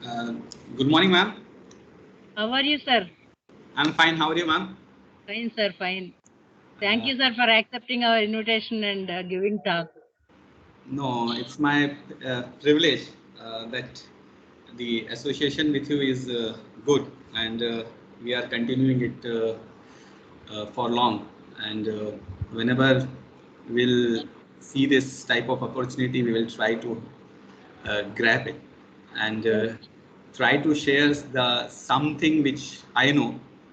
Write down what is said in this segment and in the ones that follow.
Uh, Good morning, ma'am. How are you, sir? I'm fine. How are you, ma'am? Fine, sir, fine. Thank Uh, you, sir, for accepting our invitation and giving talk. no, it's my privilege that the association with you is good, and we are continuing it for long. And whenever we'll see this type of opportunity, we will try to grab it and try to share the something which I know.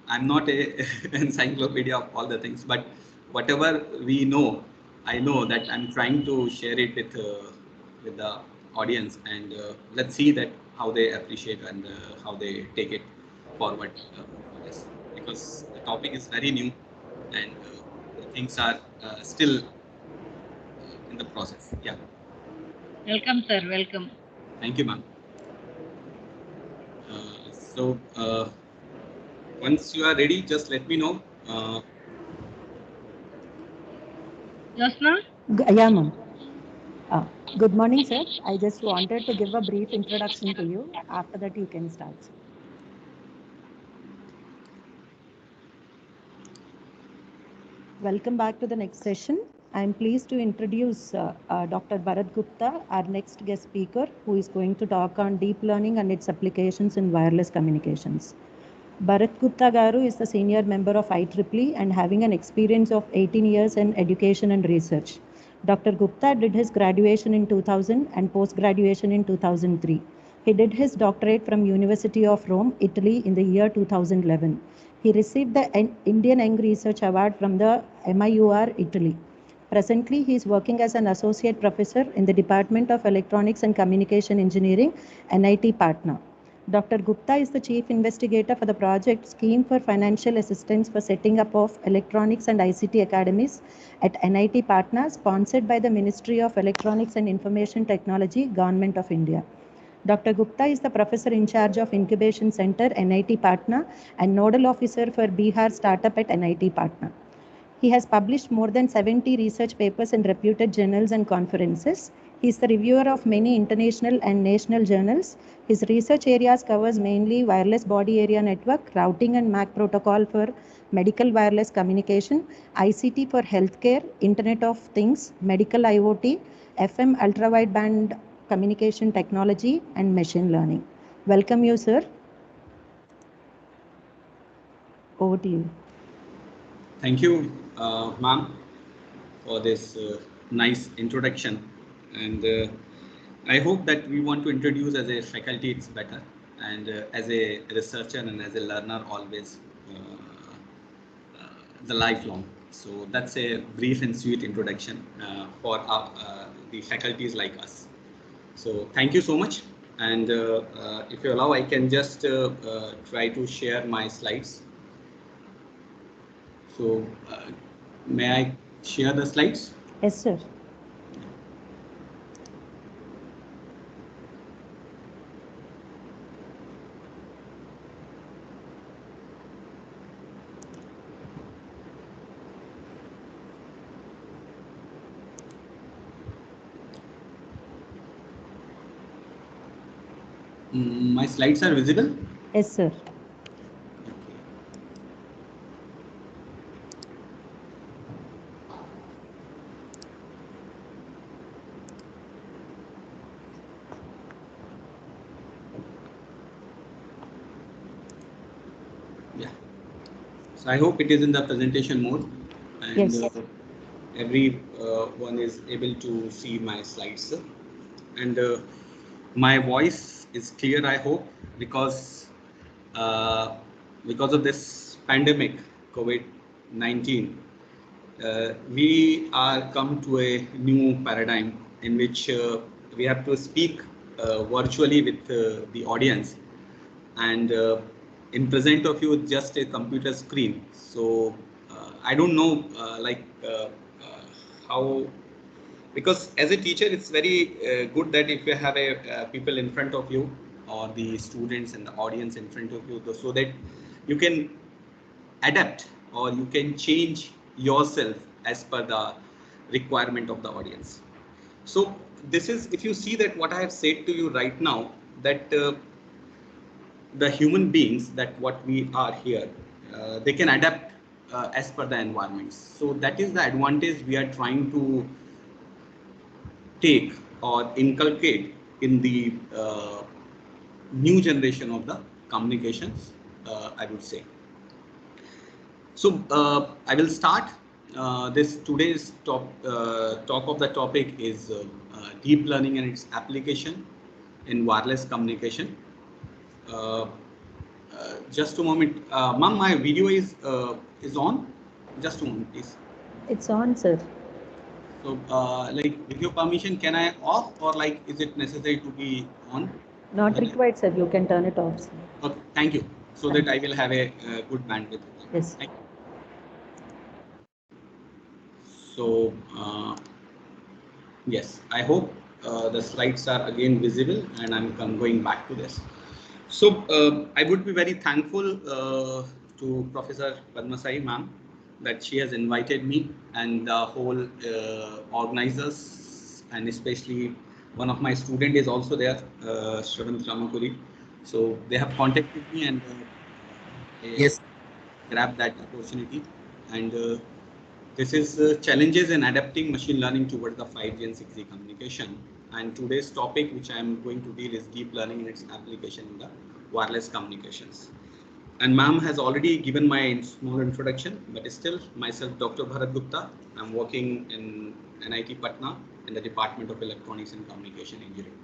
I'm not a encyclopedia of all the things, but whatever we know, I know that I'm trying to share it with the audience, and let's see that how they appreciate and how they take it forward for this, because the topic is very new and the things are still in the process. Yeah, Welcome, sir, welcome. thank you, ma'am. So once you are ready, just let me know. Josna? Yeah, ma'am. Uh, Good morning, sir. I just wanted to give a brief introduction to you. After that, you can start. Welcome back to the next session. I am pleased to introduce Dr. Bharat Gupta, our next guest speaker, who is going to talk on deep learning and its applications in wireless communications. Bharat Gupta Garu is the senior member of IEEE and having an experience of 18 years in education and research. Dr. Gupta did his graduation in 2000 and post-graduation in 2003. He did his doctorate from University of Rome, Italy in the year 2011. He received the Indian Young Research Award from the MIUR, Italy. Presently, he is working as an associate professor in the Department of Electronics and Communication Engineering, NIT Patna. Dr. Gupta is the chief investigator for the project Scheme for Financial Assistance for Setting Up of Electronics and ICT Academies at NIT Patna, sponsored by the Ministry of Electronics and Information Technology, Government of India. Dr. Gupta is the professor in charge of Incubation Center, NIT Patna, and nodal officer for Bihar Startup at NIT Patna. He has published more than 70 research papers in reputed journals and conferences. He is the reviewer of many international and national journals. His research areas covers mainly wireless body area network, routing and MAC protocol for medical wireless communication, ICT for healthcare, Internet of Things, medical IoT, FM ultra wideband communication technology, and machine learning. Welcome you, sir. Over to you. Thank you, ma'am, for this nice introduction. And I hope that we want to introduce as a faculty, it's better. And as a researcher and as a learner, always the lifelong. So that's a brief and sweet introduction for the faculties like us. So thank you so much. And if you allow, I can just try to share my slides. So may I share the slides? Yes, sir. My slides are visible? Yes, sir. Yeah. So I hope it is in the presentation mode, and Yes. every one is able to see my slides. And my voice is clear, I hope, uh, because of this pandemic, COVID-19. We are come to a new paradigm in which we have to speak virtually with the audience, and in present of you just a computer screen. So I don't know how, because as a teacher it's very good that if you have a people in front of you, or the students and the audience in front of you, so that you can adapt or you can change yourself as per the requirement of the audience. So this is, if you see that what I have said to you right now, that the human beings that what we are here, they can adapt as per the environments. So that is the advantage we are trying to take or inculcate in the new generation of the communications, I would say. So I will start this today's talk of the topic is deep learning and its application in wireless communication. Just a moment, ma'am, my video is on. Just a moment, please. It's on, sir. So, like, with your permission, can I off, or like, is it necessary to be on? Not required, sir. You can turn it off, sir. Okay, thank you. So that I will have a good bandwidth. Yes. Thank you. So, yes, I hope the slides are again visible, and I'm going back to this. So, I would be very thankful to Professor Padmasai ma'am that she has invited me and the whole organizers, and especially one of my student is also there, Shravan Ramakuri. So they have contacted me and yes, grabbed that opportunity. And this is challenges in adapting machine learning towards the 5G and 6G communication. And today's topic, which I am going to deal, is deep learning and its application in the wireless communications. And ma'am has already given my small introduction, but still myself, Dr. Bharat Gupta. I'm working in NIT Patna in the Department of Electronics and Communication Engineering.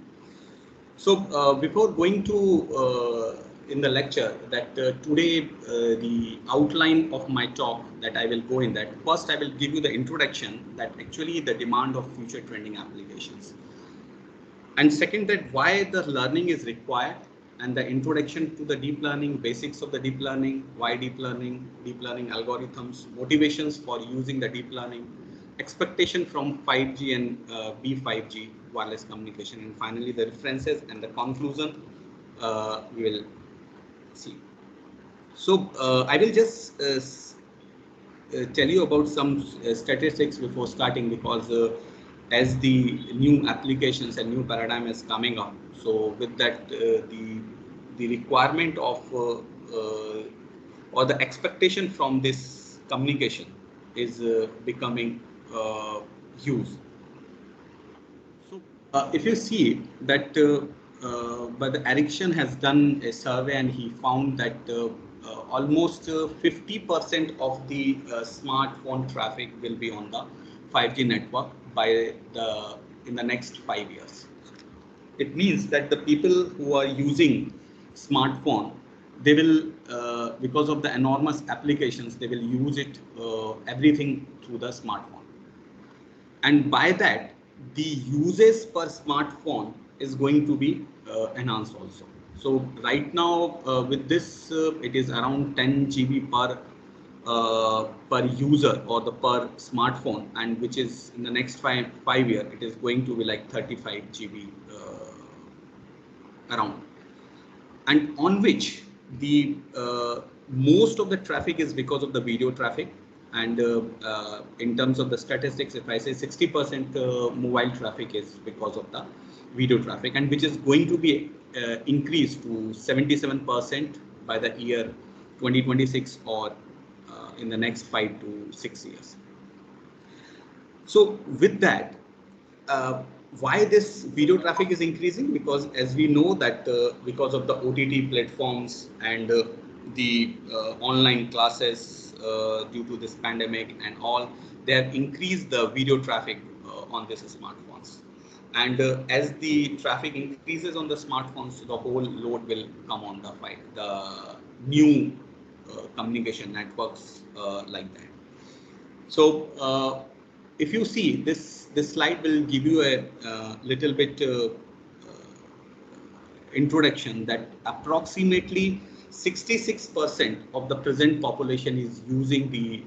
So before going to in the lecture that today the outline of my talk that I will go in that, first I will give you the introduction that actually the demand of future trending applications. And second, that why the learning is required, and the introduction to the deep learning, basics of the deep learning, why deep learning algorithms, motivations for using the deep learning, expectation from 5G and B5G wireless communication, and finally the references and the conclusion we will see. So I will just tell you about some statistics before starting, because as the new applications and new paradigm is coming up, so with that the requirement of or the expectation from this communication is becoming huge. So if you see that but the Ericsson has done a survey and he found that almost 50% of the smartphone traffic will be on the 5G network by in the next 5 years. It means that the people who are using smartphone, they will because of the enormous applications, they will use it everything through the smartphone, and by that the uses per smartphone is going to be enhanced also. So right now with this it is around 10 GB per user or the per smartphone, and which is in the next five year it is going to be like 35 GB around, and on which the most of the traffic is because of the video traffic. And in terms of the statistics, if I say 60% mobile traffic is because of the video traffic, and which is going to be increased to 77% by the year 2026 or in the next 5 to 6 years. So with that, why this video traffic is increasing? Because as we know that because of the OTT platforms and the online classes due to this pandemic and all, they have increased the video traffic on these smartphones. And as the traffic increases on the smartphones, the whole load will come on the new communication networks like that. So if you see this slide will give you a little bit introduction that approximately 66% of the present population is using the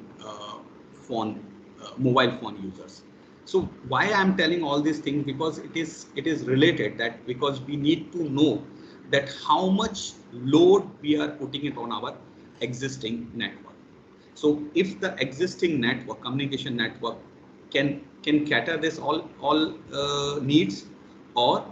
mobile phone users. So why I'm telling all these things? Because it is related, that because we need to know that how much load we are putting it on our existing network. So if the existing network, communication network, can cater this all needs, or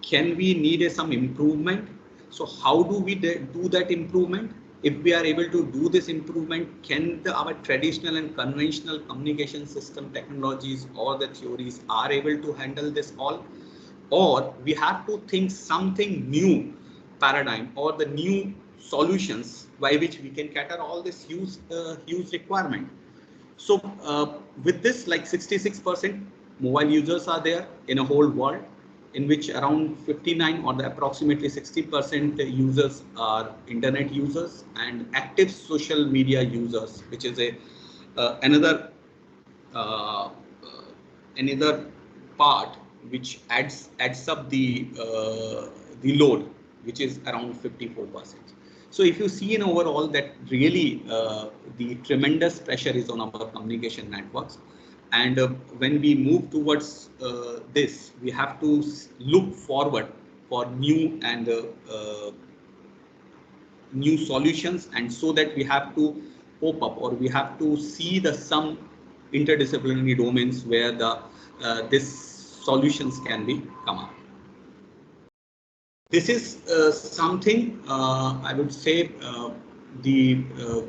can we need some improvement? So how do we do that improvement? If we are able to do this improvement, can our traditional and conventional communication system technologies or the theories are able to handle this all? Or we have to think something new paradigm or the new solutions by which we can cater all this huge requirement. So with this, like 66% mobile users are there in a whole world, in which around 59 or the approximately 60% users are internet users and active social media users, which is a another uh, another part which adds up the load, which is around 54%. So if you see in overall that really the tremendous pressure is on our communication networks, and when we move towards this, we have to look forward for new and new solutions, and so that we have to pop up or we have to see the some interdisciplinary domains where the this solutions can be come up. This is something I would say the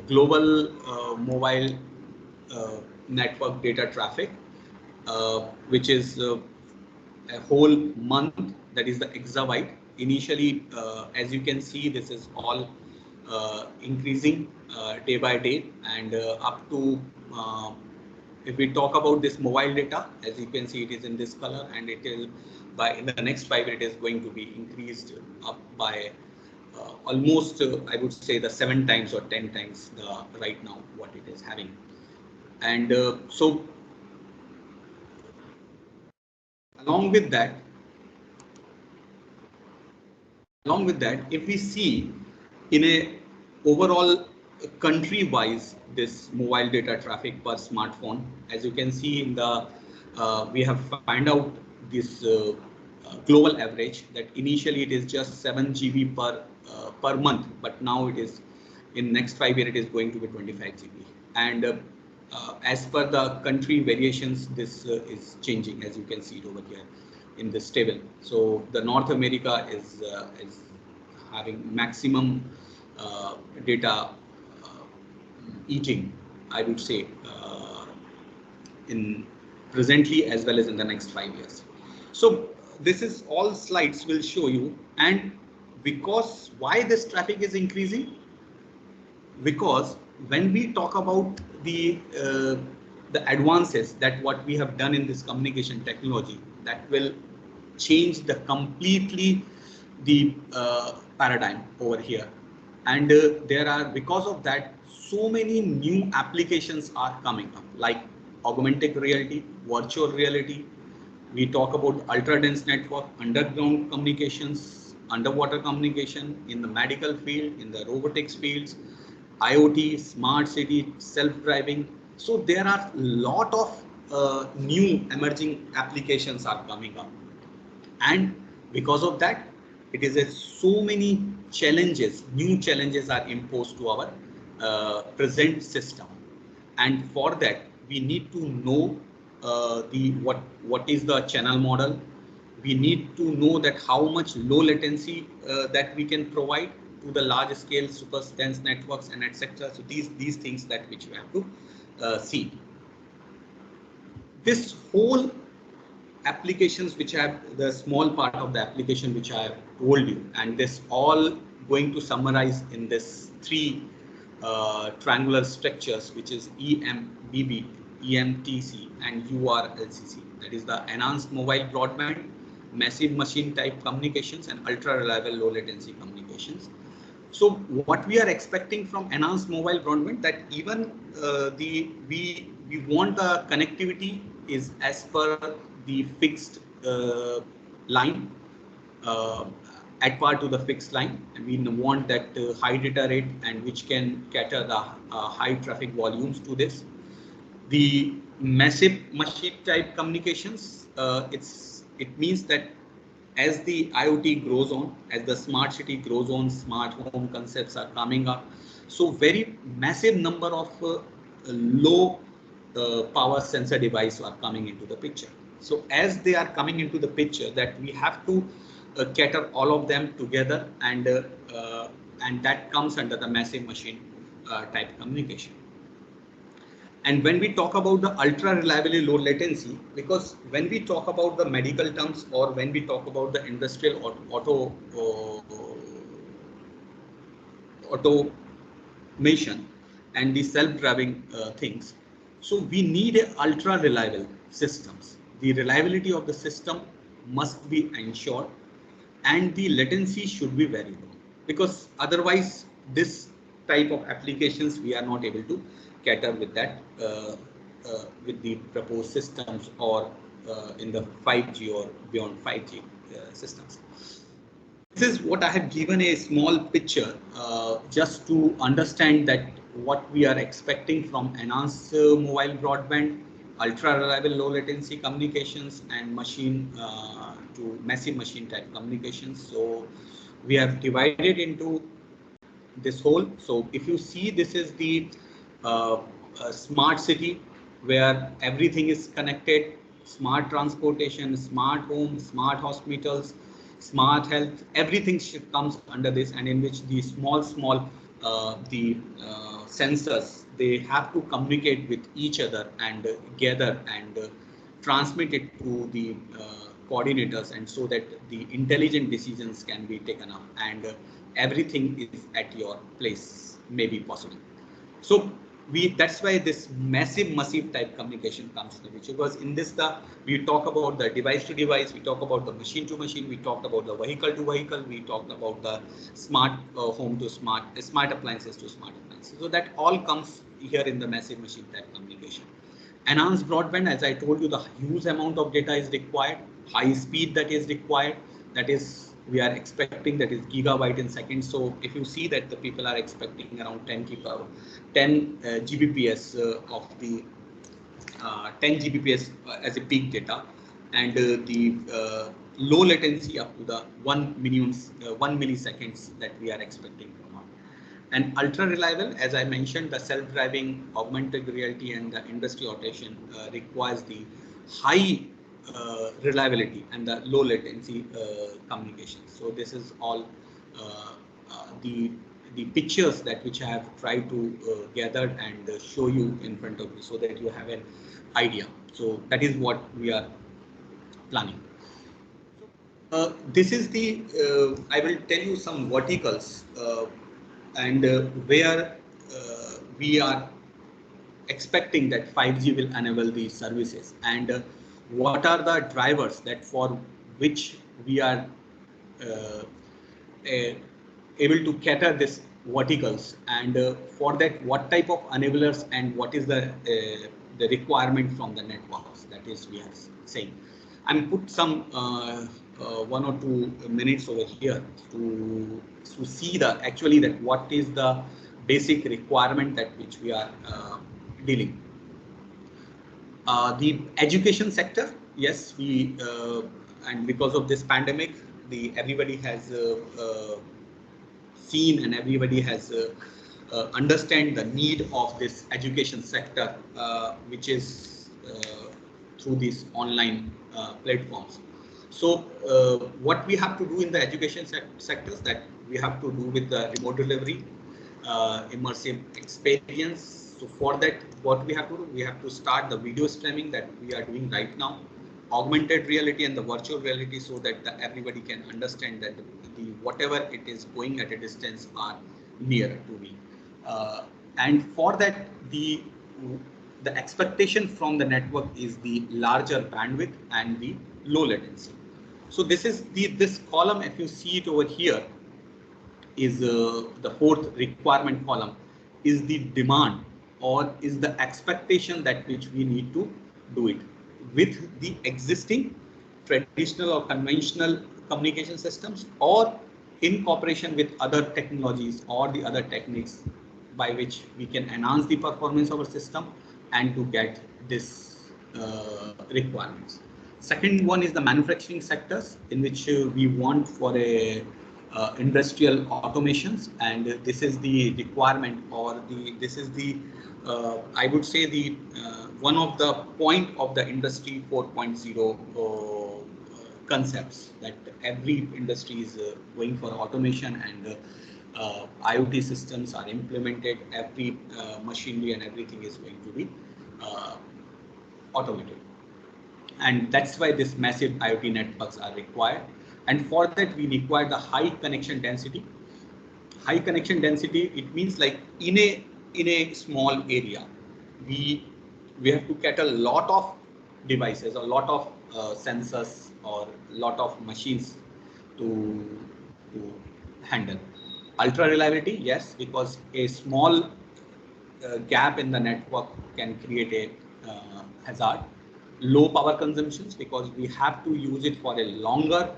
global mobile network data traffic, which is a whole month, that is the exabyte. Initially, as you can see, this is all increasing day by day, and up to if we talk about this mobile data, as you can see, it is in this color, and it is in the next 5 years, it is going to be increased up by almost I would say the 7 times or 10 times the right now what it is having. And so along with that, if we see in a overall country wise this mobile data traffic per smartphone, as you can see in the we have find out this global average, that initially it is just 7 GB per month, but now it is in next 5 years it is going to be 25 GB, and as per the country variations, this is changing, as you can see it over here in this table. So the North America is having maximum data eating, I would say, in presently as well as in the next 5 years. So this is all slides will show you, and because why this traffic is increasing, because when we talk about the advances that what we have done in this communication technology, that will change the completely the paradigm over here, and there are, because of that, so many new applications are coming up, like augmented reality, virtual reality. We talk about ultra dense network, underground communications, underwater communication, in the medical field, in the robotics fields, IoT, smart city, self-driving. So there are a lot of new emerging applications are coming up, and because of that, it is so many challenges, new challenges are imposed to our present system, and for that we need to know the what is the channel model. We need to know that how much low latency that we can provide to the large scale super dense networks and etc. So these things that which we have to see. This whole applications which have the small part of the application which I have told you, and this all going to summarize in this 3 triangular structures, which is EMBB, EMTC, and URLCC. That is the enhanced mobile broadband, massive machine type communications, and ultra reliable low latency communications. So what we are expecting from enhanced mobile broadband, that even we want the connectivity is as per the fixed line, at par to the fixed line, and we want that high data rate and which can cater the high traffic volumes to this. The massive machine type communications, it means that as the IoT grows on, as the smart city grows on, smart home concepts are coming up. So very massive number of low power sensor devices are coming into the picture. So as they are coming into the picture, that we have to cater all of them together, and that comes under the massive machine type communication. And when we talk about the ultra reliability low latency, because when we talk about the medical terms or when we talk about the industrial automation and the self-driving things, so we need a ultra reliable systems. The reliability of the system must be ensured, and the latency should be very low, because otherwise this type of applications we are not able to cater with that with the proposed systems, or in the 5G or beyond 5G systems. This is what I have given a small picture just to understand that what we are expecting from enhanced mobile broadband, ultra reliable low latency communications, and machine to massive machine type communications. So we have divided into this whole. So if you see, this is the smart city where everything is connected, smart transportation, smart homes, smart hospitals, smart health, everything comes under this, and in which the small sensors, they have to communicate with each other and gather and transmit it to the coordinators, and so that the intelligent decisions can be taken up, and everything is at your place may be possible. So that's why this massive type communication comes to which, because in this we talk about the device to device, we talk about the machine to machine, we talked about the vehicle to vehicle, we talked about the smart home to smart appliances to smart appliances. So that all comes here in the massive machine type communication. Enhanced broadband, as I told you, the huge amount of data is required, high speed that is required, that is we are expecting, that is gigabyte in seconds. So if you see that the people are expecting around 10 Gbps of the 10 Gbps as a peak data, and the low latency up to the 1 milliseconds that we are expecting from it. And ultra reliable, as I mentioned, the self-driving, augmented reality, and the industry automation requires the high reliability and the low latency communication. So this is all the pictures that which I have tried to gather and show you in front of you, so that you have an idea. So that is what we are planning. This is the I will tell you some verticals and where we are expecting that 5G will enable these services, and what are the drivers that for which we are able to cater this verticals, and for that what type of enablers and what is the requirement from the networks, that is we are saying. And put some 1 or 2 minutes over here to see the actually that what is the basic requirement that which we are dealing. The education sector, yes, we and because of this pandemic, everybody has seen and everybody has understand the need of this education sector, which is through these online platforms. So what we have to do in the education sectors, that we have to do with the remote delivery, immersive experience. So for that, what we have to do, we have to start the video streaming that we are doing right now, augmented reality and the virtual reality, so that everybody can understand that the whatever it is going at a distance are nearer to me. And for that, the expectation from the network is the larger bandwidth and the low latency. So this is this column, if you see it over here, is the fourth requirement column, is the demand or is the expectation that which we need to do it with the existing traditional or conventional communication systems, or in cooperation with other technologies or the other techniques by which we can enhance the performance of our system and to get this requirements. Second one is the manufacturing sectors, in which we want for a industrial automations, and this is the requirement, or this is the I would say the one of the point of the industry 4.0 concepts that every industry is going for automation, and IoT systems are implemented. Every machinery and everything is going to be automated, and that's why this massive IoT networks are required. And for that, we require the high connection density. High connection density, it means like in a small area, we have to get a lot of devices, a lot of sensors, or a lot of machines to handle. Ultra reliability, yes, because a small gap in the network can create a hazard. Low power consumptions, because we have to use it for a longer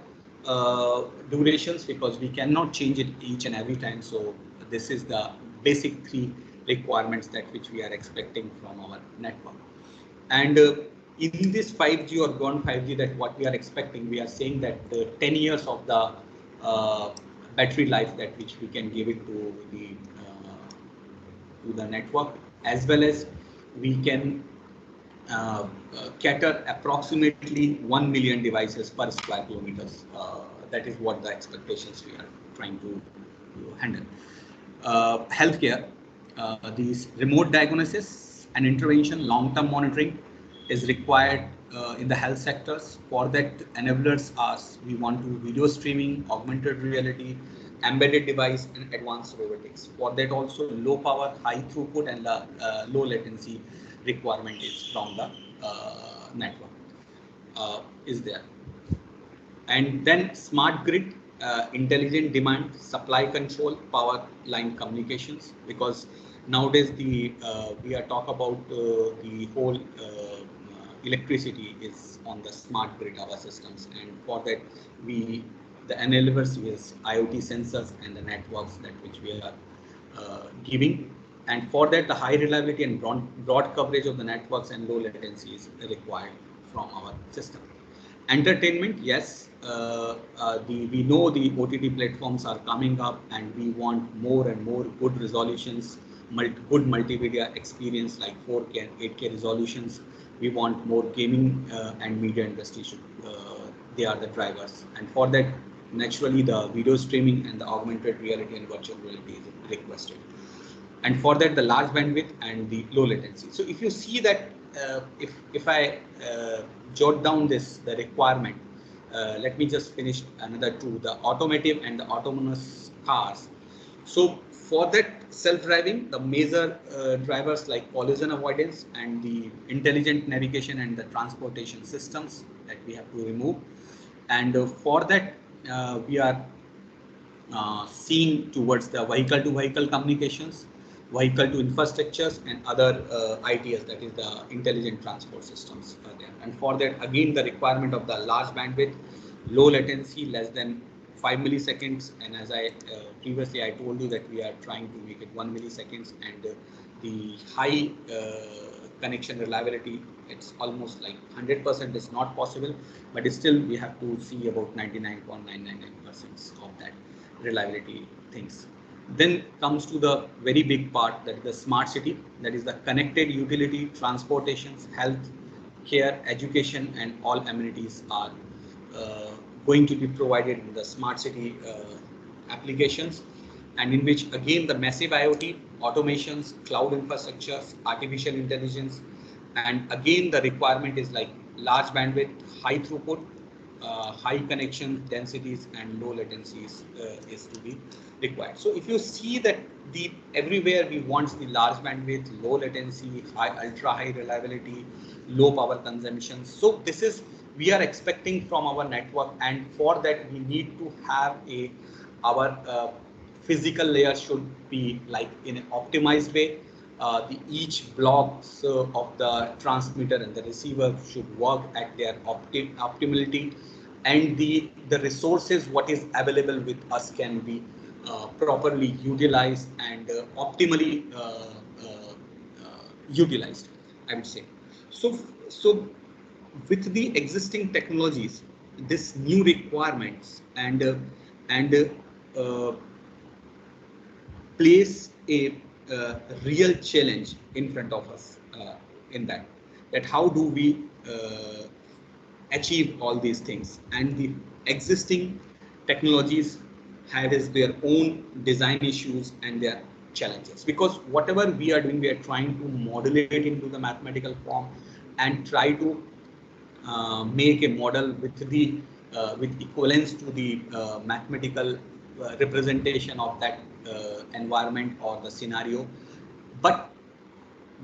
durations, because we cannot change it each and every time. So this is the basic three requirements that which we are expecting from our network. And in this 5G or beyond 5G, that what we are expecting, we are saying that 10 years of the battery life that which we can give it to the network, as well as we can cater approximately 1 million devices per square kilometers. That is what the expectations we are trying to handle. Healthcare, these remote diagnosis and intervention, long-term monitoring is required in the health sectors. For that, enablers are, we want to video streaming, augmented reality, embedded device, and advanced robotics. For that also, low power, high throughput, and low latency requirement is from the network is there. And then smart grid, intelligent demand, supply control, power line communications, because nowadays we are talk about the whole electricity is on the smart grid, our systems, and for that the enablers is IoT sensors and the networks that which we are giving. And for that, the high reliability and broad coverage of the networks and low latency is required from our system. Entertainment, yes, we know the OTT platforms are coming up, and we want more and more good resolutions, good multimedia experience like 4K and 8K resolutions. We want more gaming and media industry should, they are the drivers. And for that, naturally, the video streaming and the augmented reality and virtual reality is requested. And for that, the large bandwidth and the low latency. So if you see that, if I jot down the requirement, let me just finish another two, the automotive and the autonomous cars. So for that self-driving, the major drivers like collision avoidance and the intelligent navigation and the transportation systems that we have to remove. And for that, we are seeing towards the vehicle-to-vehicle communications, vehicle to infrastructures, and other ITS, that is the intelligent transport systems are there. And for that, again, the requirement of the large bandwidth, low latency, less than 5 milliseconds. And as I previously I told you that we are trying to make it 1 milliseconds, and the high connection reliability, it's almost like 100% is not possible, but still we have to see about 99.999% of that reliability things. Then comes to the very big part, that is the smart city, that is the connected utility, transportations, health care, education, and all amenities are going to be provided in the smart city applications, and in which again the massive IoT, automations, cloud infrastructures, artificial intelligence, and again the requirement is like large bandwidth, high throughput, high connection densities, and low latencies is to be required. So if you see that everywhere we want the large bandwidth, low latency, ultra high reliability, low power consumption. So this is we are expecting from our network, and for that we need to have our physical layer should be like in an optimized way. Each blocks of the transmitter and the receiver should work at their optimality, and the resources what is available with us can be properly utilized and optimally utilized, I would say. So with the existing technologies, this new requirements and place a real challenge in front of us in that how do we achieve all these things, and the existing technologies has their own design issues and their challenges, because whatever we are doing, we are trying to modulate into the mathematical form and try to make a model with the with equivalence to the mathematical representation of that environment or the scenario. But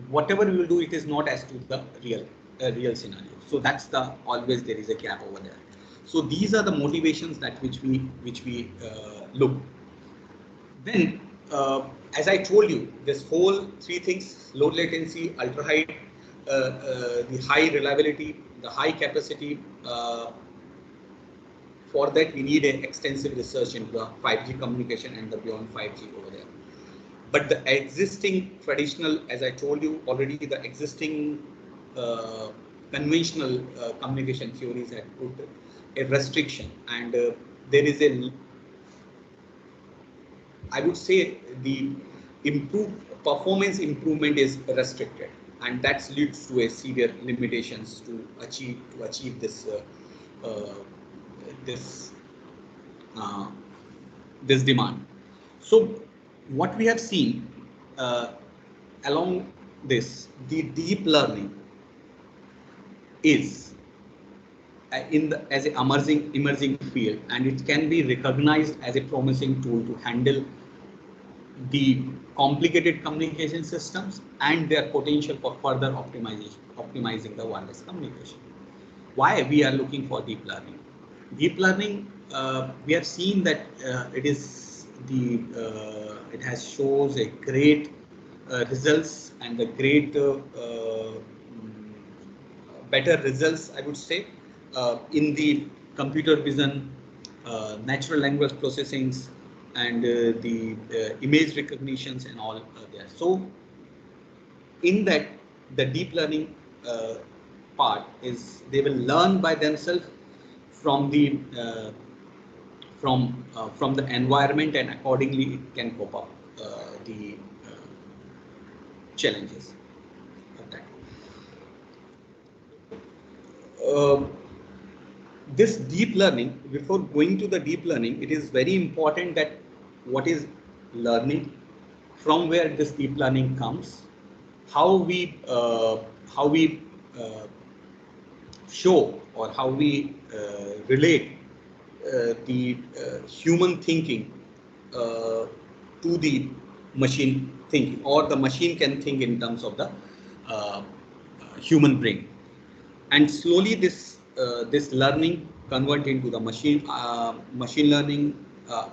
whatever we will do, it is not as to the real scenario. So that's the always there is a gap over there. So these are the motivations that which we look. Then, as I told you, this whole three things: low latency, ultra high, the high reliability, the high capacity. For that, we need an extensive research into the 5G communication and the beyond 5G over there. But the existing traditional, as I told you already, the existing conventional communication theories had put a restriction, and there is a, I would say, the performance improvement is restricted, and that leads to a severe limitations to achieve this this this demand. So what we have seen along this, the deep learning is as an emerging field, and it can be recognized as a promising tool to handle the complicated communication systems and their potential for further optimizing the wireless communication. Why we are looking for deep learning? Deep learning, we have seen that it has shows a great results and the great better results, I would say, in the computer vision, natural language processings, and the image recognitions and all there. So in that, the deep learning part is they will learn by themselves from the from the environment, and accordingly it can cope up the challenges of that. This deep learning, before going to the deep learning, it is very important that what is learning, from where this deep learning comes, how we show or how we relate the human thinking to the machine thinking, or the machine can think in terms of the human brain, and slowly this learning convert into the machine learning,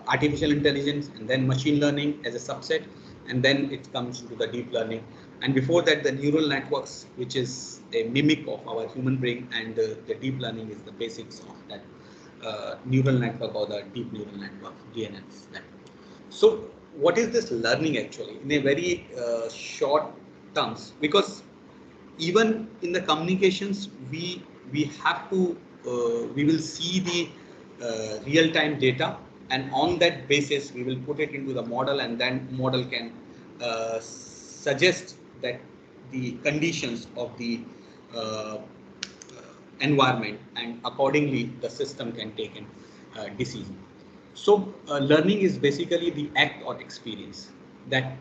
artificial intelligence, and then machine learning as a subset, and then it comes to the deep learning. And before that, the neural networks, which is a mimic of our human brain, and the deep learning is the basics of that neural network, or the deep neural network, DNNs. So what is this learning actually in a very short terms? Because even in the communications, we have to we will see the real-time data, and on that basis we will put it into the model, and then model can suggest that the conditions of the environment, and accordingly the system can take a decision. So learning is basically the act or experience that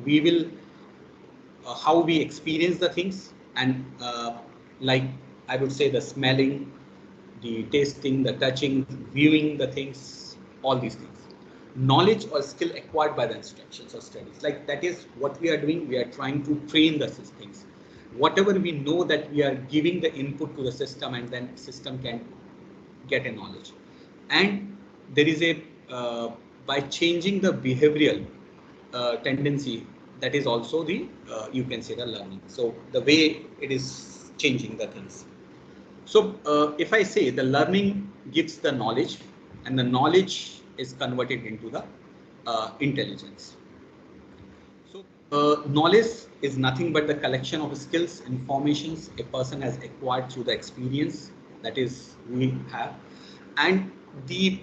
we will how we experience the things, and like I would say, the smelling, the tasting, the touching, viewing the things, all these things. Knowledge or skill acquired by the instructions or studies, like that is what we are doing. We are trying to train the things. Whatever we know, that we are giving the input to the system, and then system can get a knowledge. And there is a by changing the behavioral tendency, that is also the you can say the learning. So the way it is changing the things. So if I say the learning gives the knowledge, and the knowledge is converted into the intelligence. So knowledge is nothing but the collection of skills, informations a person has acquired through the experience that is we have, and the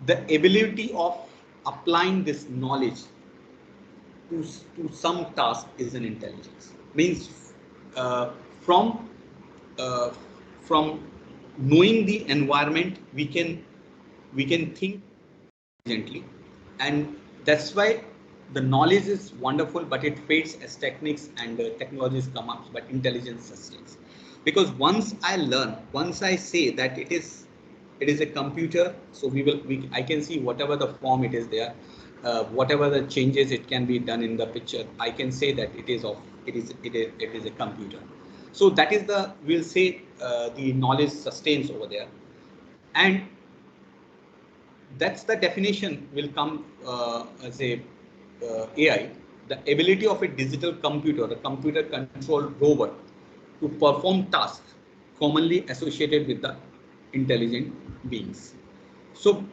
ability of applying this knowledge to some task is an intelligence. Means from from knowing the environment, we can think intelligently, and that's why the knowledge is wonderful, but it fades as techniques and technologies come up, but intelligence sustains. Because once I learn, once I say that it is a computer, so I can see whatever the form it is there, whatever the changes it can be done in the picture, I can say that it is a computer. So that is we'll say the knowledge sustains over there, and that's the definition will come as a AI, the ability of a digital computer, a computer controlled robot, to perform tasks commonly associated with the intelligent beings. So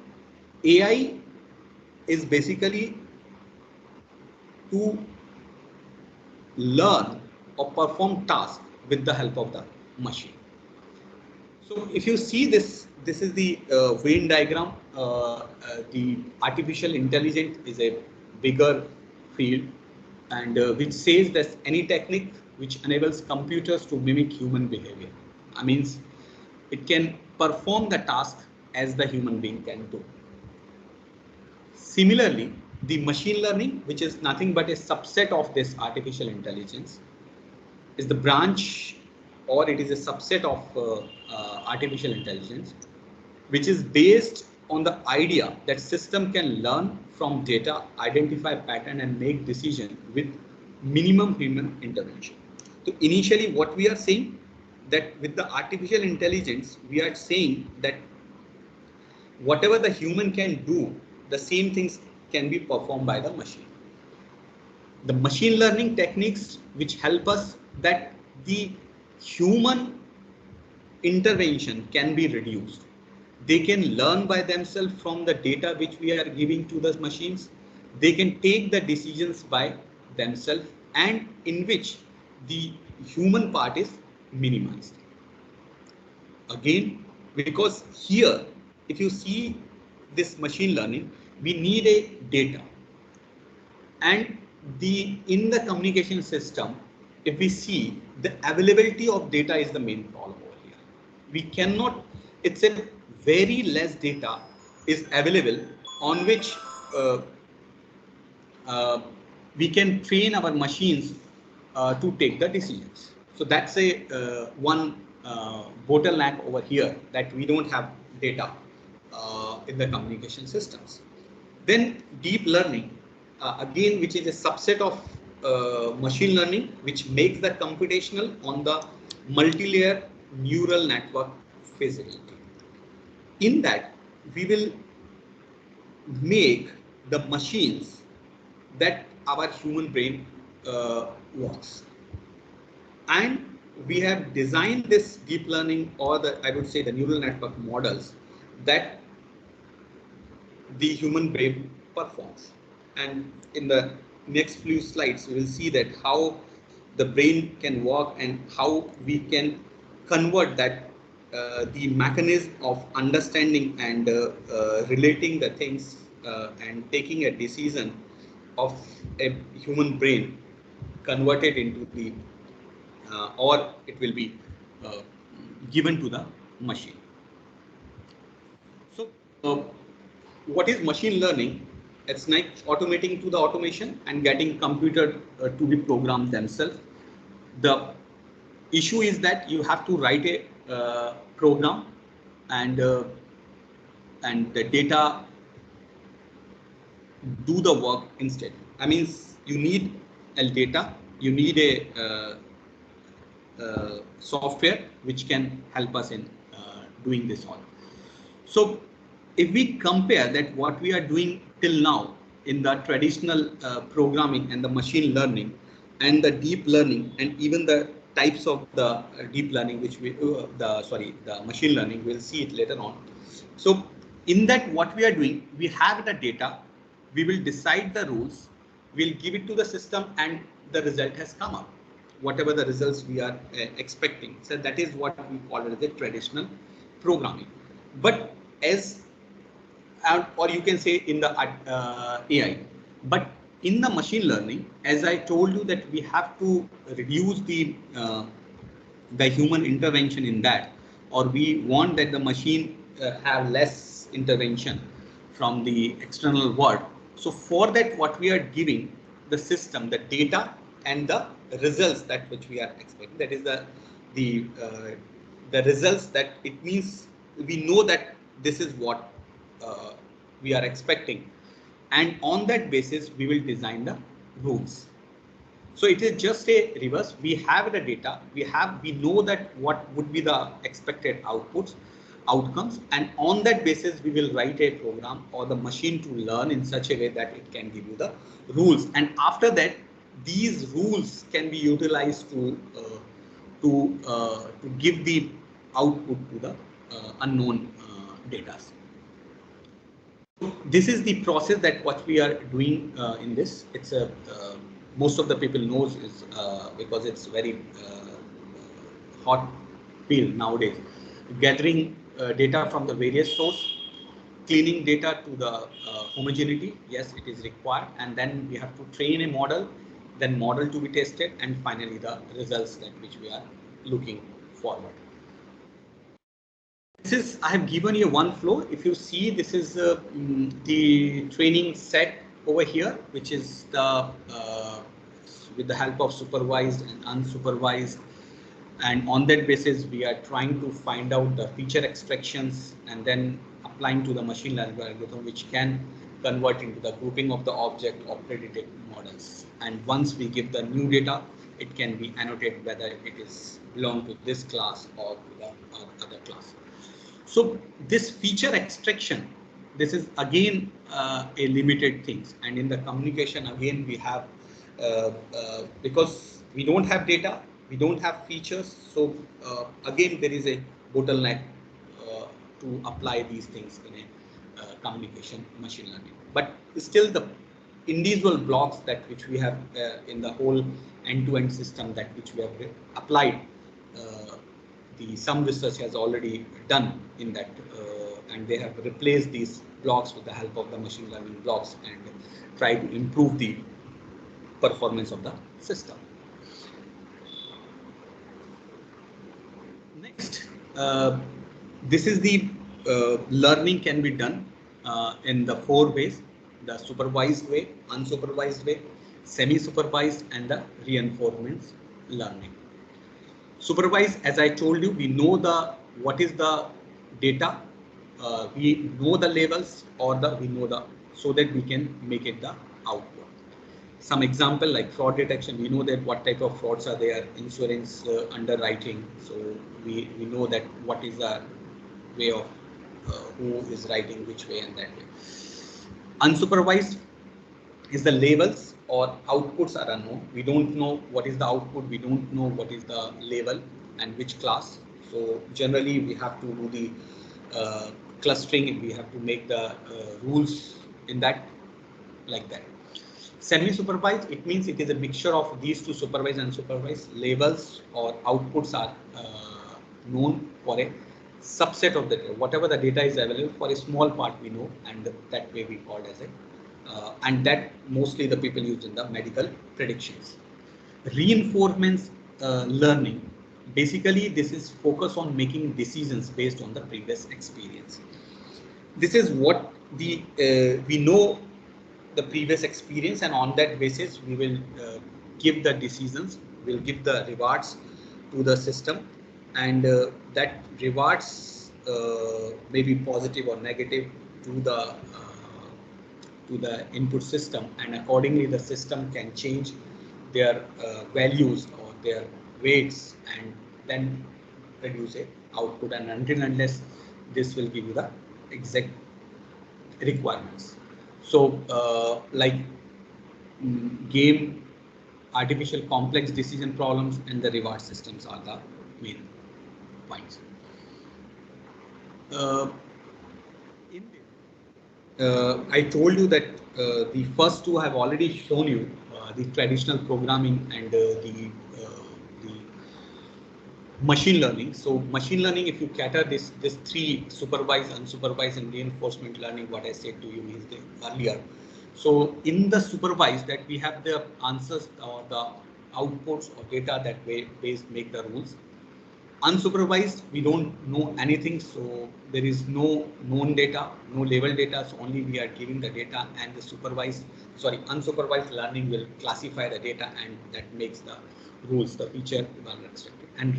AI is basically to learn or perform tasks with the help of the machine. So if you see this is the Venn diagram. The artificial intelligence is a bigger field, and which says that any technique which enables computers to mimic human behavior. I means it can perform the task as the human being can do. Similarly, the machine learning, which is nothing but a subset of this artificial intelligence, is the branch, or it is a subset of artificial intelligence, which is based on the idea that system can learn from data, identify pattern, and make decision with minimum human intervention. So initially what we are saying, that with the artificial intelligence, we are saying that whatever the human can do, the same things can be performed by the machine. The machine learning techniques which help us that the human intervention can be reduced. They can learn by themselves from the data which we are giving to the machines. They can take the decisions by themselves, and in which the human part is minimized. Again, because here, if you see this machine learning, we need a data, and in the communication system, if we see, the availability of data is the main problem over here. We cannot, it's a very less data is available on which we can train our machines to take the decisions. So that's a one bottleneck over here, that we don't have data in the communication systems. Then deep learning, again, which is a subset of machine learning, which makes the computational on the multi-layer neural network feasibility. In that, we will make the machines that our human brain works. And we have designed this deep learning, or I would say the neural network models, that the human brain performs. And in the next few slides, we will see that how the brain can work and how we can convert that the mechanism of understanding and relating the things and taking a decision of a human brain converted into the or it will be given to the machine. So what is machine learning? It's like automating to the automation and getting computer to be programmed themselves. The issue is that you have to write a program, and the data do the work instead. I mean, you need a data, you need a software which can help us in doing this all. So if we compare that what we are doing till now in the traditional programming and the machine learning and the deep learning, and even the types of the deep learning, which we the machine learning, we'll see it later on. So in that, what we are doing, we have the data, we will decide the rules, we'll give it to the system, and the result has come up, whatever the results we are expecting. So that is what we call it as the traditional programming. But as or you can say in the AI, but in the machine learning, as I told you, that we have to reduce the human intervention in that. or we want that the machine have less intervention from the external world. So for that, what we are giving the system, the data and the results that which we are expecting. That is the results that it means we know that this is what we are expecting, and on that basis we will design the rules. So it is just a reverse. We have the data, we know that what would be the expected outcomes, and on that basis we will write a program or the machine to learn in such a way that it can give you the rules, and after that these rules can be utilized to give the output to the unknown data. This is the process that what we are doing in this. It's a most of the people knows is because it's very hot field nowadays. Gathering data from the various source, cleaning data to the homogeneity. Yes, it is required, and then we have to train a model, then model to be tested, and finally the results that which we are looking forward. This is, I have given you one flow. If you see, this is the training set over here, which is the with the help of supervised and unsupervised, and on that basis we are trying to find out the feature extractions and then applying to the machine learning algorithm, which can convert into the grouping of the object or predicted models. And once we give the new data, it can be annotated whether it is belong to this class or to the other class. So this feature extraction, this is again a limited things, and in the communication again we have because we don't have data, we don't have features, so again there is a bottleneck to apply these things in a communication machine learning. But still the individual blocks that which we have in the whole end-to-end system that which we have applied, some research has already done in that, and they have replaced these blocks with the help of the machine learning blocks and try to improve the performance of the system. Next, this is the learning can be done in the 4 ways: the supervised way, unsupervised way, semi-supervised, and the reinforcement learning. Supervised, as I told you, we know what is the data, we know the labels, or we know so that we can make it the output. Some example like fraud detection, we know that what type of frauds are there, insurance underwriting, so we know that what is the way of who is writing which way and that way. Unsupervised is the labels or outputs are unknown. We don't know what is the output, we don't know what is the label and which class. So generally we have to do the clustering, we have to make the rules in that like that. Semi-supervised, it means it is a mixture of these two, supervised and unsupervised. Labels or outputs are known for a subset of the data. Whatever the data is available, for a small part we know, and that way we call as a and that mostly the people use in the medical predictions. Reinforcement learning, basically this is focus on making decisions based on the previous experience. This is what the we know the previous experience, and on that basis we will give the decisions, we'll give the rewards to the system, and that rewards may be positive or negative to the input system, and accordingly the system can change their values or their weights and then produce a output, and until unless this will give you the exact requirements. So like game, artificial complex decision problems, and the reward systems are the main points. I told you that the first two have already shown you the traditional programming and the machine learning. So machine learning, if you cater this three, supervised, unsupervised, and reinforcement learning, what I said to you is earlier. So in the supervised, that we have the answers or the outputs or data that make the rules. Unsupervised, we don't know anything, so there is no known data, no label data, so only we are giving the data, and the unsupervised learning will classify the data, and that makes the rules, the feature well restricted. And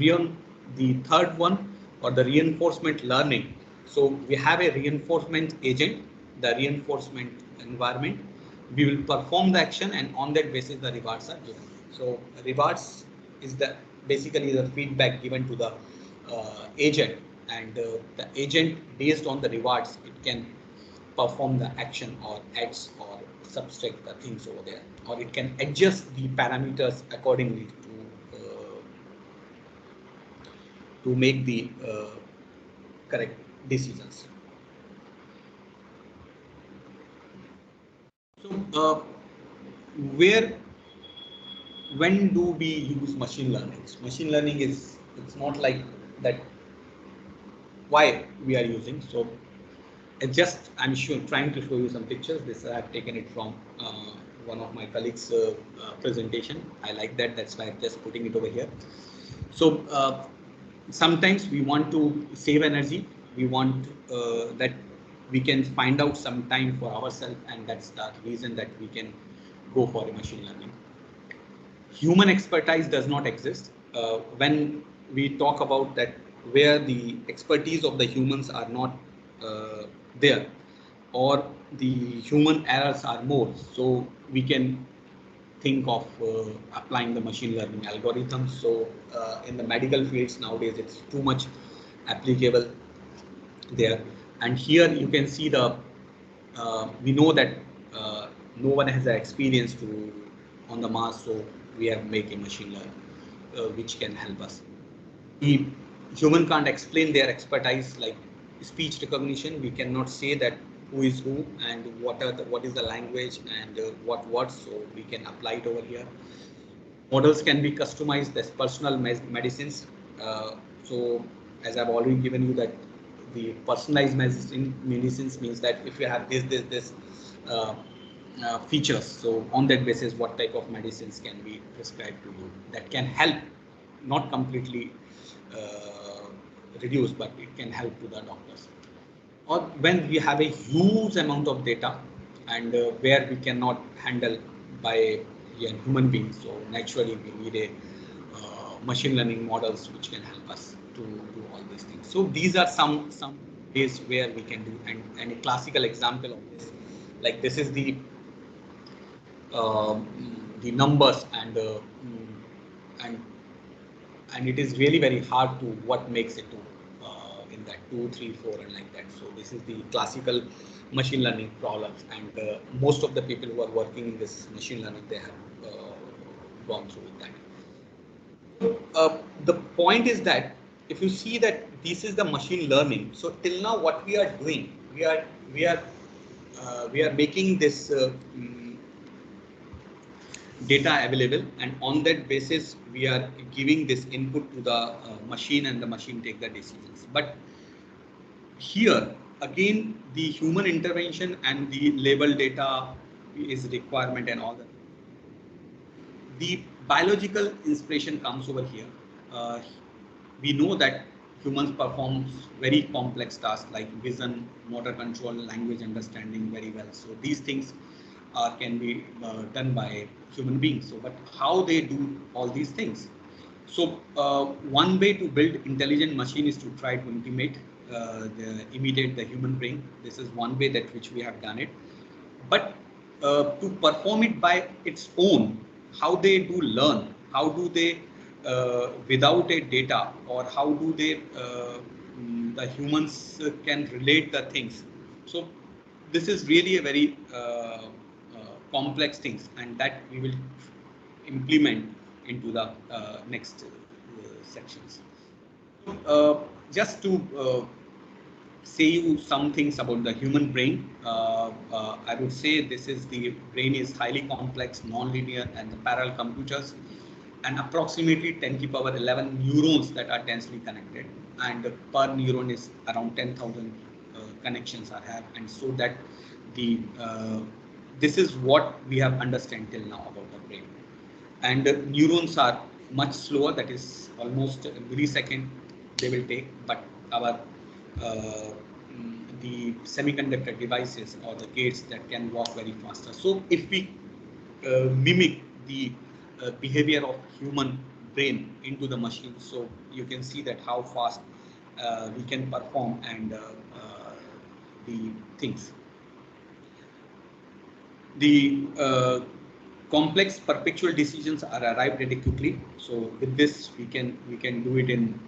the third one, or the reinforcement learning. So we have a reinforcement agent, the reinforcement environment. We will perform the action, and on that basis the rewards are given. So rewards is basically the feedback given to the agent, and the agent, based on the rewards, it can perform the action or adds or subtract the things over there, or it can adjust the parameters accordingly to make the correct decisions. So when do we use machine learning? Machine learning it's not like that. Why we are using? So I'm trying to show you some pictures. This I have taken it from one of my colleagues' presentation. I like that. That's why I'm just putting it over here. So sometimes we want to save energy. We want that we can find out some time for ourselves, and that's the reason that we can go for a machine learning. Human expertise does not exist. When we talk about that, where the expertise of the humans are not there, or the human errors are more, so we can think of applying the machine learning algorithms. So in the medical fields nowadays, it's too much applicable there. And here you can see we know that no one has the experience on the Mars, so we have made a machine learning which can help us. The human can't explain their expertise, like speech recognition. We cannot say that who is who and what is the language and what words, so we can apply it over here. Models can be customized as personal medicines. So as I've already given you that the personalized medicines means that if you have this features, so on that basis what type of medicines can be prescribed to you, that can help, not completely reduce, but it can help to the doctors. Or when we have a huge amount of data and where we cannot handle by a human being, so naturally we need a machine learning models which can help us to do all these things. So these are some ways where we can do, and a classical example of this, like this is the numbers, and it is really very hard to what makes it to in that 2, 3, 4 and like that. So this is the classical machine learning problems, and most of the people who are working in this machine learning, they have gone through with that. The point is that if you see that this is the machine learning, so till now what we are doing, we are making this data available, and on that basis we are giving this input to the machine, and the machine take the decisions. But here again, the human intervention and the label data is requirement, and all that. The biological inspiration comes over here. We know that humans perform very complex tasks like vision, motor control, language understanding very well. So these things can be done by human beings. So, but how they do all these things? So one way to build intelligent machine is to try to imitate the human brain. This is one way that which we have done it. But to perform it by its own, how they do learn, how do they without a data, or how do they the humans can relate the things. So this is really a very complex things, and that we will implement into the next sections. Just to say you some things about the human brain, I would say this is the brain is highly complex, non-linear, and the parallel computers, and approximately 10 to the power 11 neurons that are densely connected, and per neuron is around 10,000 connections are have, and so that the this is what we have understand till now about the brain. And neurons are much slower, that is almost a millisecond they will take, but our the semiconductor devices or the gates that can walk very faster. So if we mimic the behavior of human brain into the machine, so you can see that how fast we can perform and the things. The complex perpetual decisions are arrived very quickly. So with this, we can do it in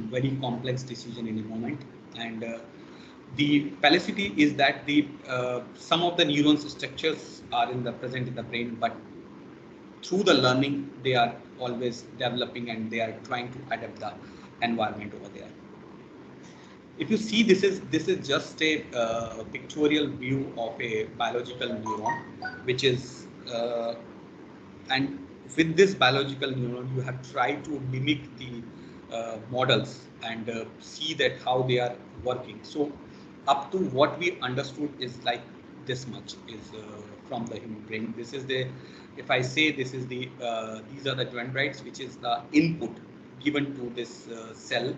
very complex decision in a moment. And the fallacy is that the some of the neurons structures are present in the brain, but through the learning they are always developing and they are trying to adapt the environment over there. If you see, this is just a pictorial view of a biological neuron, which is and with this biological neuron you have tried to mimic the models and see that how they are working. So up to what we understood is like this much is from the human brain. This is the, if I say this is the these are the dendrites, which is the input given to this cell,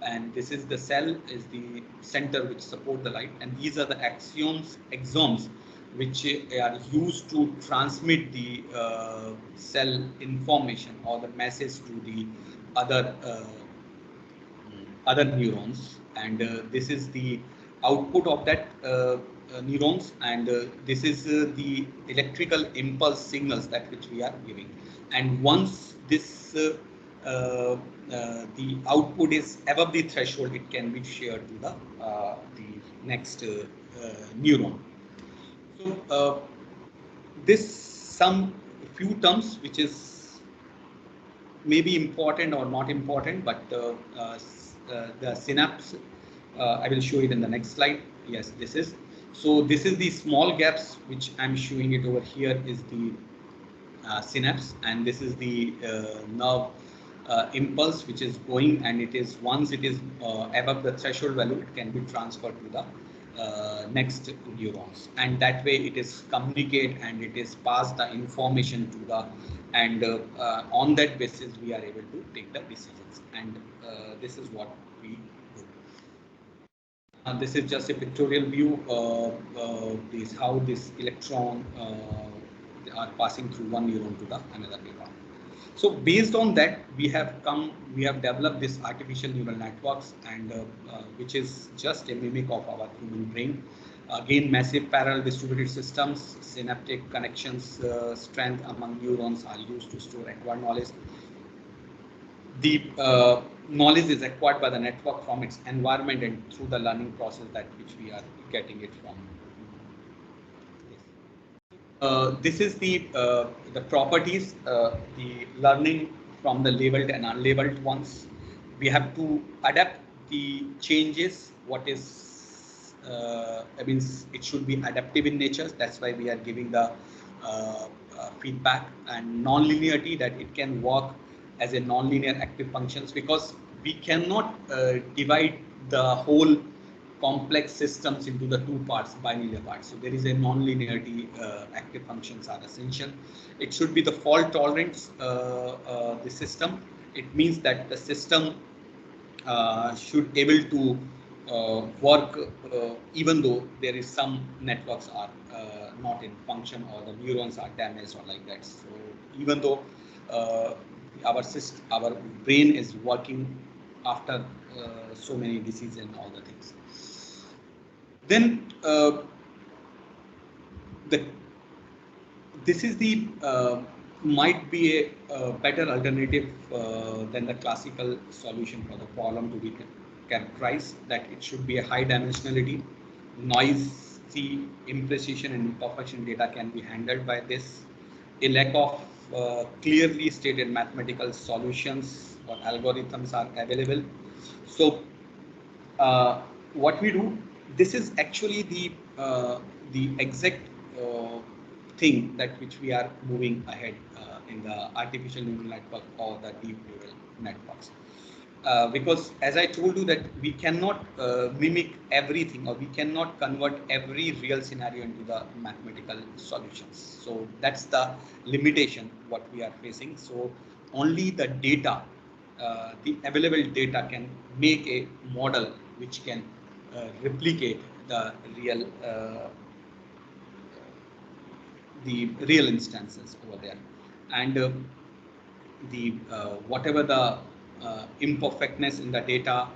and this is the cell is the center which support the light, and these are the axons which are used to transmit the cell information or the message to the other neurons, and this is the output of that neurons, and this is the electrical impulse signals that which we are giving. And once this the output is above the threshold, it can be shared to the next neuron. So this some few terms which is maybe important or not important, but the synapse, I will show it in the next slide. Yes, this is. So this is the small gaps which I'm showing it over here is the synapse, and this is the nerve impulse which is going, and it is once it is above the threshold value, it can be transferred to the next neurons, and that way it is communicate and it is pass the information to the, and on that basis we are able to take the decisions, and this is what we do. This is just a pictorial view of this how this electron are passing through one neuron to the another neuron. So based on that, we have developed this artificial neural networks, and which is just a mimic of our human brain. Again, massive parallel distributed systems, synaptic connections, strength among neurons are used to store acquired knowledge. The knowledge is acquired by the network from its environment and through the learning process that which we are getting it from. This is the properties, the learning from the labeled and unlabeled ones. We have to adapt the changes. What is, I mean, it should be adaptive in nature. That's why we are giving the feedback, and non-linearity, that it can work as a non-linear active functions, because we cannot divide the whole complex systems into the two parts, bilinear parts. So there is a non-linearity. Active functions are essential. It should be the fault tolerance, the system. It means that the system should able to work even though there is some networks are not in function, or the neurons are damaged or like that. So even though our brain is working after so many diseases and all the things. Then this is the might be a better alternative than the classical solution for the problem to be characterized, that it should be a high dimensionality, noisy, imprecision and imperfection data can be handled by this, a lack of clearly stated mathematical solutions or algorithms are available. So what we do, this is actually the exact thing that which we are moving ahead in the artificial neural network or the deep neural networks. Because as I told you that we cannot mimic everything, or we cannot convert every real scenario into the mathematical solutions. So that's the limitation what we are facing. So only the data the available data can make a model which can replicate the real instances over there, and the whatever the imperfectness in the data,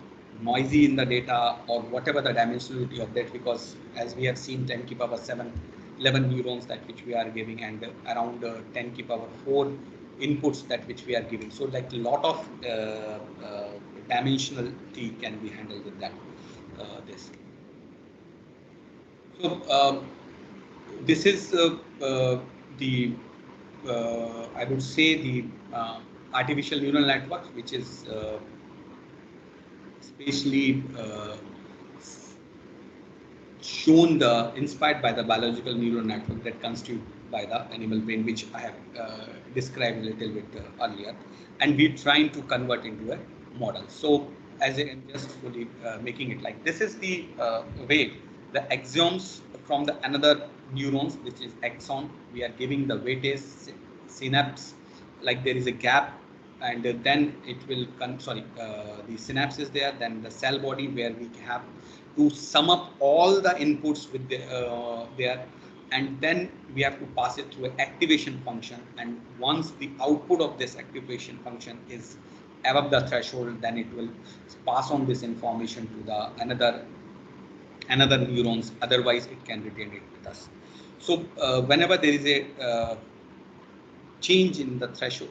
noisy in the data, or whatever the dimensionality of that, because as we have seen 10 to the power 7, 11 neurons that which we are giving, and around 10 to the power 4 inputs that which we are giving. So like a lot of dimensionality can be handled with that. This. So this is the I would say the artificial neural network, which is especially shown inspired by the biological neural network that constituted by the animal brain, which I have described a little bit earlier, and we're trying to convert into a model. So as I'm just fully making it like this is the way the axioms from the another neurons, which is axon, we are giving the weightage synapse, like there is a gap, and then it will the synapse is there, then the cell body where we have to sum up all the inputs with there, and then we have to pass it through an activation function, and once the output of this activation function is above the threshold, then it will pass on this information to the another neurons, otherwise it can retain it with us. So whenever there is a change in the threshold,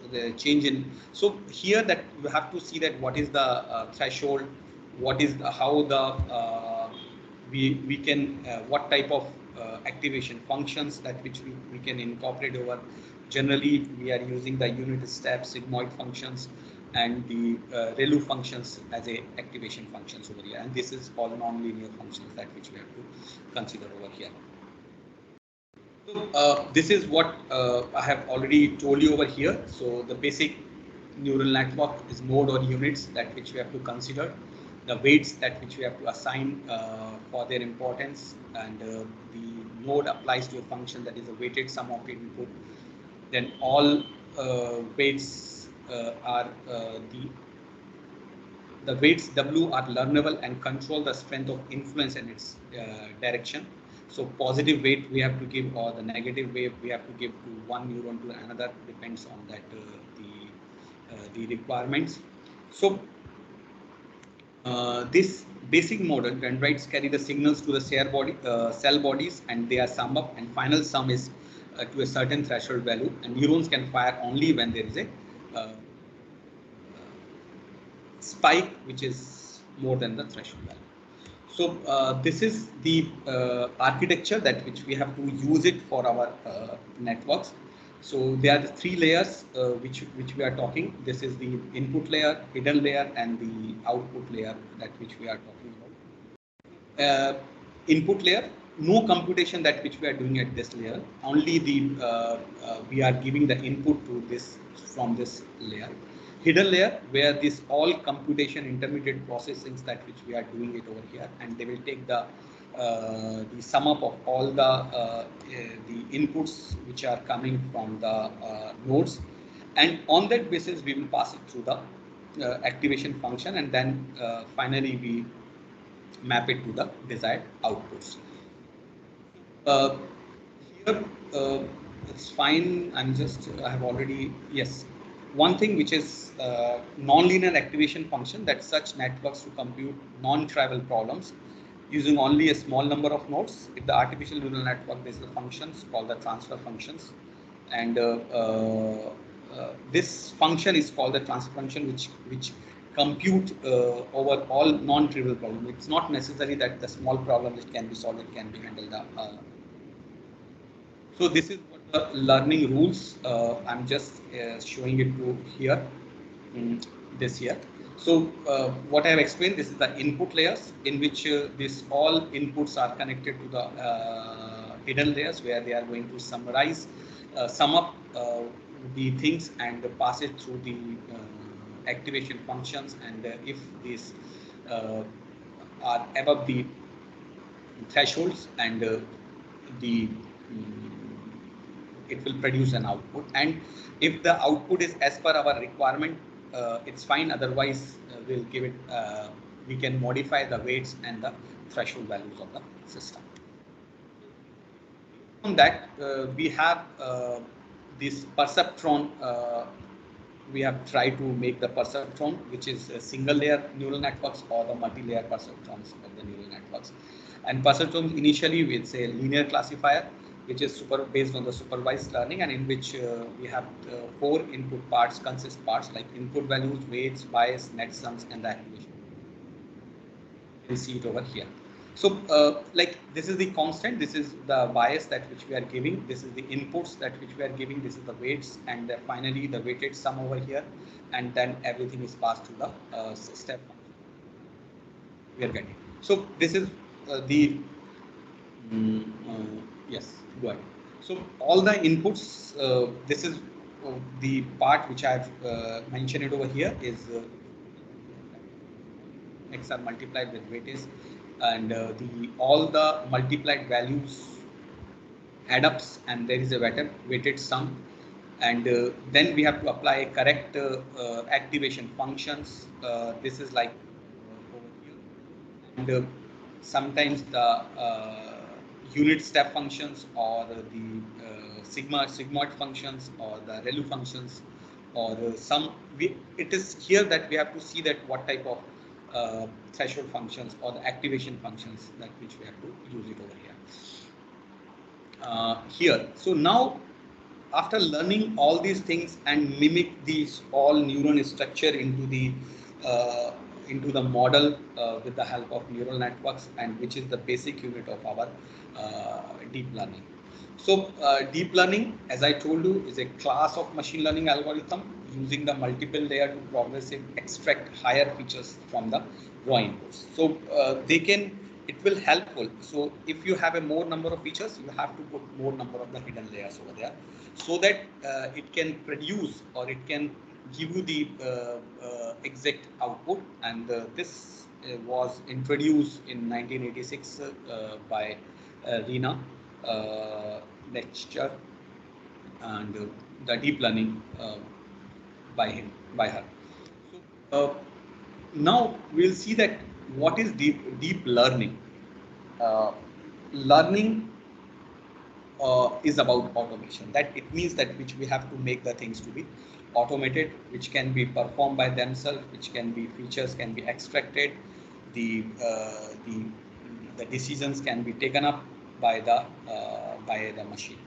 so here that you have to see that what is the threshold, what is how the we can what type of activation functions that which we can incorporate over. Generally we are using the unit step sigmoid functions and the ReLU functions as a activation functions over here, and this is all non-linear functions that which we have to consider over here. So this is what I have already told you over here. So the basic neural network is node or units that which we have to consider, the weights that which we have to assign for their importance, and the node applies to a function that is a weighted sum of input. Then all weights are the weights W are learnable and control the strength of influence and its direction. So positive weight we have to give, or the negative weight we have to give to one neuron to another, depends on that the requirements. So this basic model dendrites carry the signals to the cell bodies, and they are summed up, and final sum is to a certain threshold value, and neurons can fire only when there is a spike which is more than the threshold value. So this is the architecture that which we have to use it for our networks. So there are the three layers which we are talking. This is the input layer, hidden layer, and the output layer that which we are talking about. Input layer, no computation that which we are doing at this layer. Only the we are giving the input to this from this layer. Hidden layer, where this all computation intermediate processings that which we are doing it over here, and they will take the sum up of all the inputs which are coming from the nodes, and on that basis we will pass it through the activation function, and then finally we map it to the desired outputs. Here it's fine. I have already, yes. One thing which is non-linear activation function, that such networks to compute non-trivial problems using only a small number of nodes. If the artificial neural network, there's the functions called the transfer functions, and this function is called the transfer function, which compute over all non-trivial problems. It's not necessary that the small problem which can be solved, it can be handled. So this is what the learning rules. I'm just showing it to here, this here. So what I have explained, this is the input layers in which this all inputs are connected to the hidden layers, where they are going to summarize, sum up the things and pass it through the activation functions, and if these are above the thresholds, and it will produce an output, and if the output is as per our requirement, it's fine. Otherwise, we'll give it. We can modify the weights and the threshold values of the system. On that, we have this perceptron. We have tried to make the perceptron, which is a single layer neural networks or the multi-layer perceptrons of the neural networks. And perceptrons initially with a linear classifier, which is based on the supervised learning, and in which we have 4 input parts, consist parts like input values, weights, bias, net sums, and the activation. You can see it over here. So like this is the constant, this is the bias that which we are giving, this is the inputs that which we are giving, this is the weights, and finally the weighted sum over here, and then everything is passed to the step we are getting. So this is the yes, go ahead. So all the inputs, this is the part which I've mentioned it over here is x are multiplied with weightage, and all the multiplied values add ups, and there is a weighted sum, and then we have to apply correct activation functions. This is like over here, and sometimes the unit step functions, or the sigmoid functions, or the ReLU functions, or it is here that we have to see that what type of threshold functions or the activation functions that which we have to use it over here. So now, after learning all these things and mimic these all neuron structure into the model with the help of neural networks, and which is the basic unit of our deep learning. So deep learning, as I told you, is a class of machine learning algorithm using the multiple layer to progressive extract higher features from the raw inputs. So it will helpful. So if you have a more number of features, you have to put more number of the hidden layers over there, so that it can produce, or it can give you the exact output. And this was introduced in 1986 by Rina Lecture, and the deep learning by her. So now we'll see that what is deep learning. Learning is about automation. That it means that which we have to make the things to be automated, which can be performed by themselves, which can be features can be extracted, the decisions can be taken up by the machine.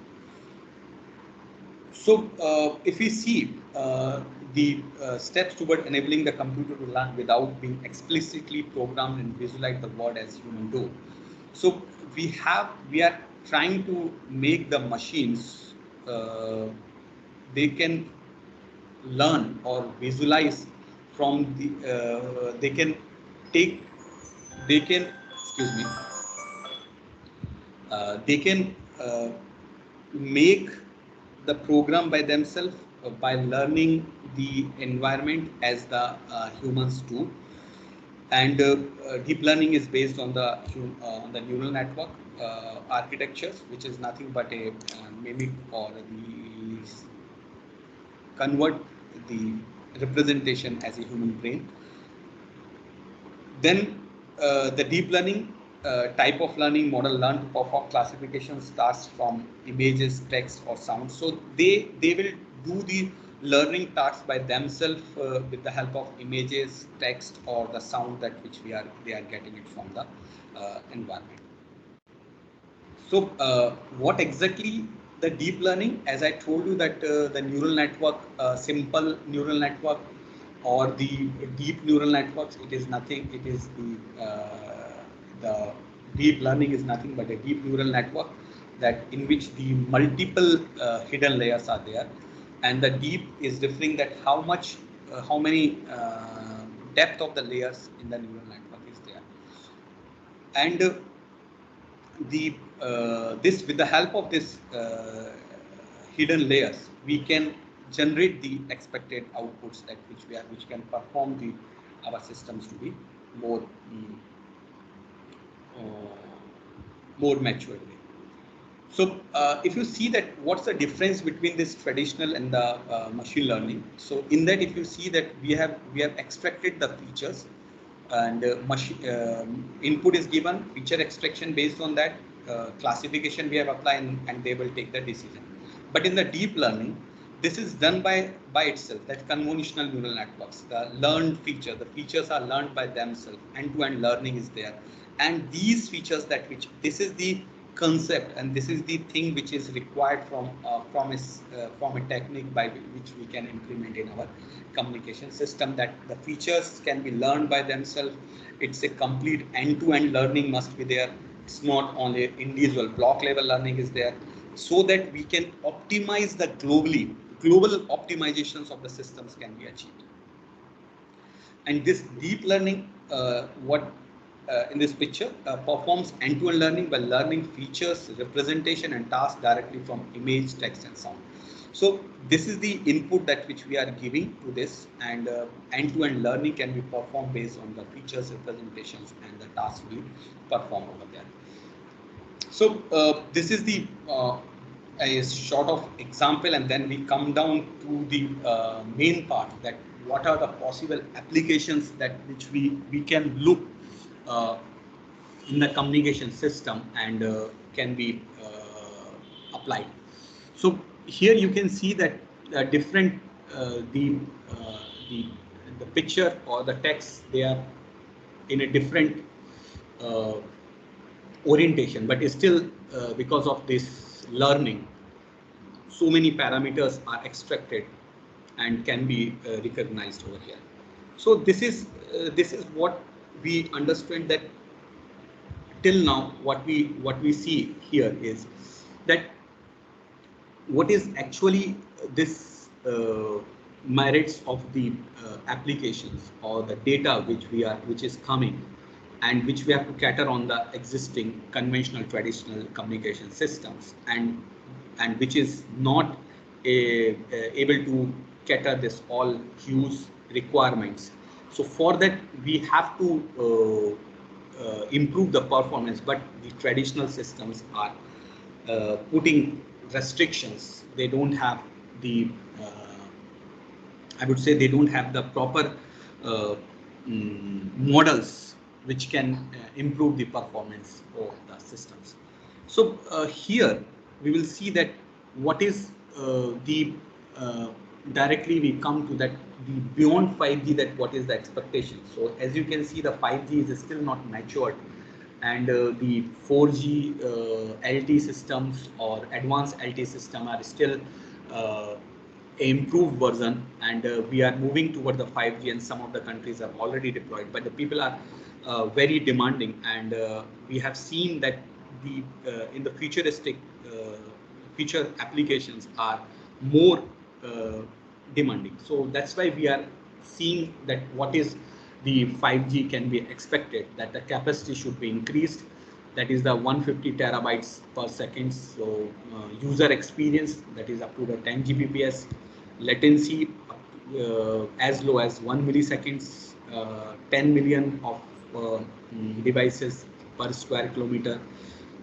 So if we see the steps toward enabling the computer to learn without being explicitly programmed and visualize the world as human do. So we are trying to make the machines, they can learn or visualize from the they can excuse me, they can make the program by themselves by learning the environment as the humans do. And deep learning is based on the neural network architectures, which is nothing but a mimic, or the convert the representation as a human brain. Then the deep learning type of learning model learn to perform classifications tasks from images, text, or sound. So they will do the learning tasks by themselves with the help of images, text, or the sound that which they are getting it from the environment. So what exactly the deep learning? As I told you that the neural network, simple neural network, or the deep neural networks, it is nothing. It is the deep learning is nothing but a deep neural network that in which the multiple hidden layers are there, and the deep is differing that how many depth of the layers in the neural network is there. And this, with the help of this hidden layers, we can generate the expected outputs that which can perform our systems to be more matured way. So if you see that what's the difference between this traditional and the machine learning. So in that, if you see that we have extracted the features, and input is given, feature extraction based on that, classification we have applied, and they will take the decision. But in the deep learning, this is done by itself, that convolutional neural networks, the learned feature, the features are learned by themselves, end-to-end learning is there. And these features this is the concept, and this is the thing which is required from a technique by which we can implement in our communication system, that the features can be learned by themselves. It's a complete end-to-end learning must be there. It's not only individual block level learning is there, so that we can optimize the global optimizations of the systems can be achieved. And this deep learning, in this picture, performs end-to-end learning by learning features, representation, and tasks directly from image, text, and sound. So this is the input that which we are giving to this, and end-to-end learning can be performed based on the features, representations, and the tasks we perform over there. So this is the a sort of example, and then we come down to the main part, that what are the possible applications that which we can look in the communication system and can be applied. So here you can see that different the picture or the text, they are in a different orientation, but still because of this learning, so many parameters are extracted and can be recognized over here. So this is what we understand, that till now what we see here is that what is actually this merits of the applications or the data which is coming, and which we have to cater on the existing conventional traditional communication systems, and which is not able to cater this all huge requirements. So for that we have to improve the performance, but the traditional systems are putting restrictions. They don't have the I would say they don't have the proper models which can improve the performance of the systems. So here we will see that what is the directly we come to that the beyond 5G, that what is the expectation. So as you can see, the 5G is still not matured, and the 4G LTE systems or advanced LTE system are still improved version, and we are moving toward the 5G, and some of the countries have already deployed, but the people are very demanding, and we have seen that the in the futuristic future applications are more demanding. So that's why we are seeing that what is the 5G can be expected, that the capacity should be increased, that is the 150 terabytes per second. So user experience, that is up to the 10 Gbps, latency as low as 1 milliseconds, 10 million of devices per square kilometer.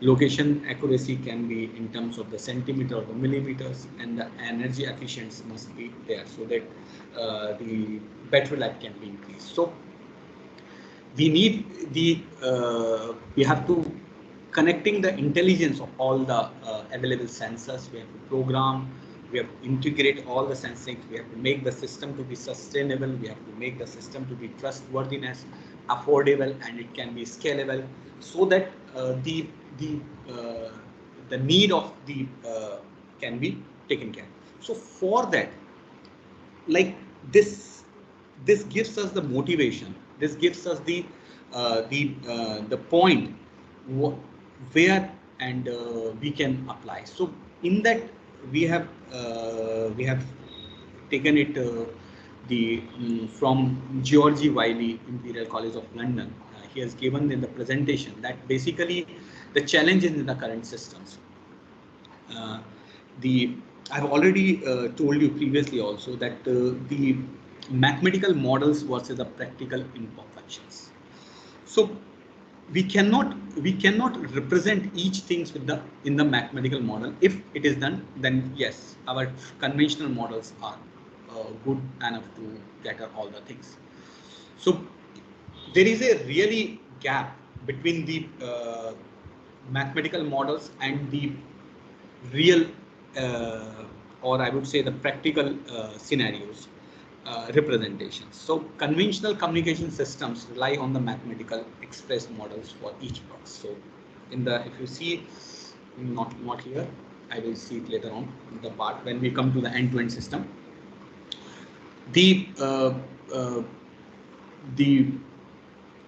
Location accuracy can be in terms of the centimeter or the millimeters, and the energy efficiency must be there, so that the battery life can be increased. So we need the we have to connecting the intelligence of all the available sensors. We have to program, we have to integrate all the sensing, we have to make the system to be sustainable, we have to make the system to be trustworthiness, affordable, and it can be scalable, so that the need of the can be taken care. So for that, like this gives us the motivation, this gives us the point where and we can apply. So in that we have taken it from George Wiley, Imperial College of London. He has given in the presentation that basically the challenges in the current systems. I've already told you previously also that the mathematical models versus the practical imperfections. So we cannot represent each things with the in the mathematical model. If it is done, then yes, our conventional models are good enough to gather all the things. So there is a really gap between the mathematical models and the real or I would say the practical scenarios representations. So conventional communication systems rely on the mathematical express models for each block. So in the, if you see, not here, I will see it later on in the part when we come to the end-to-end system. The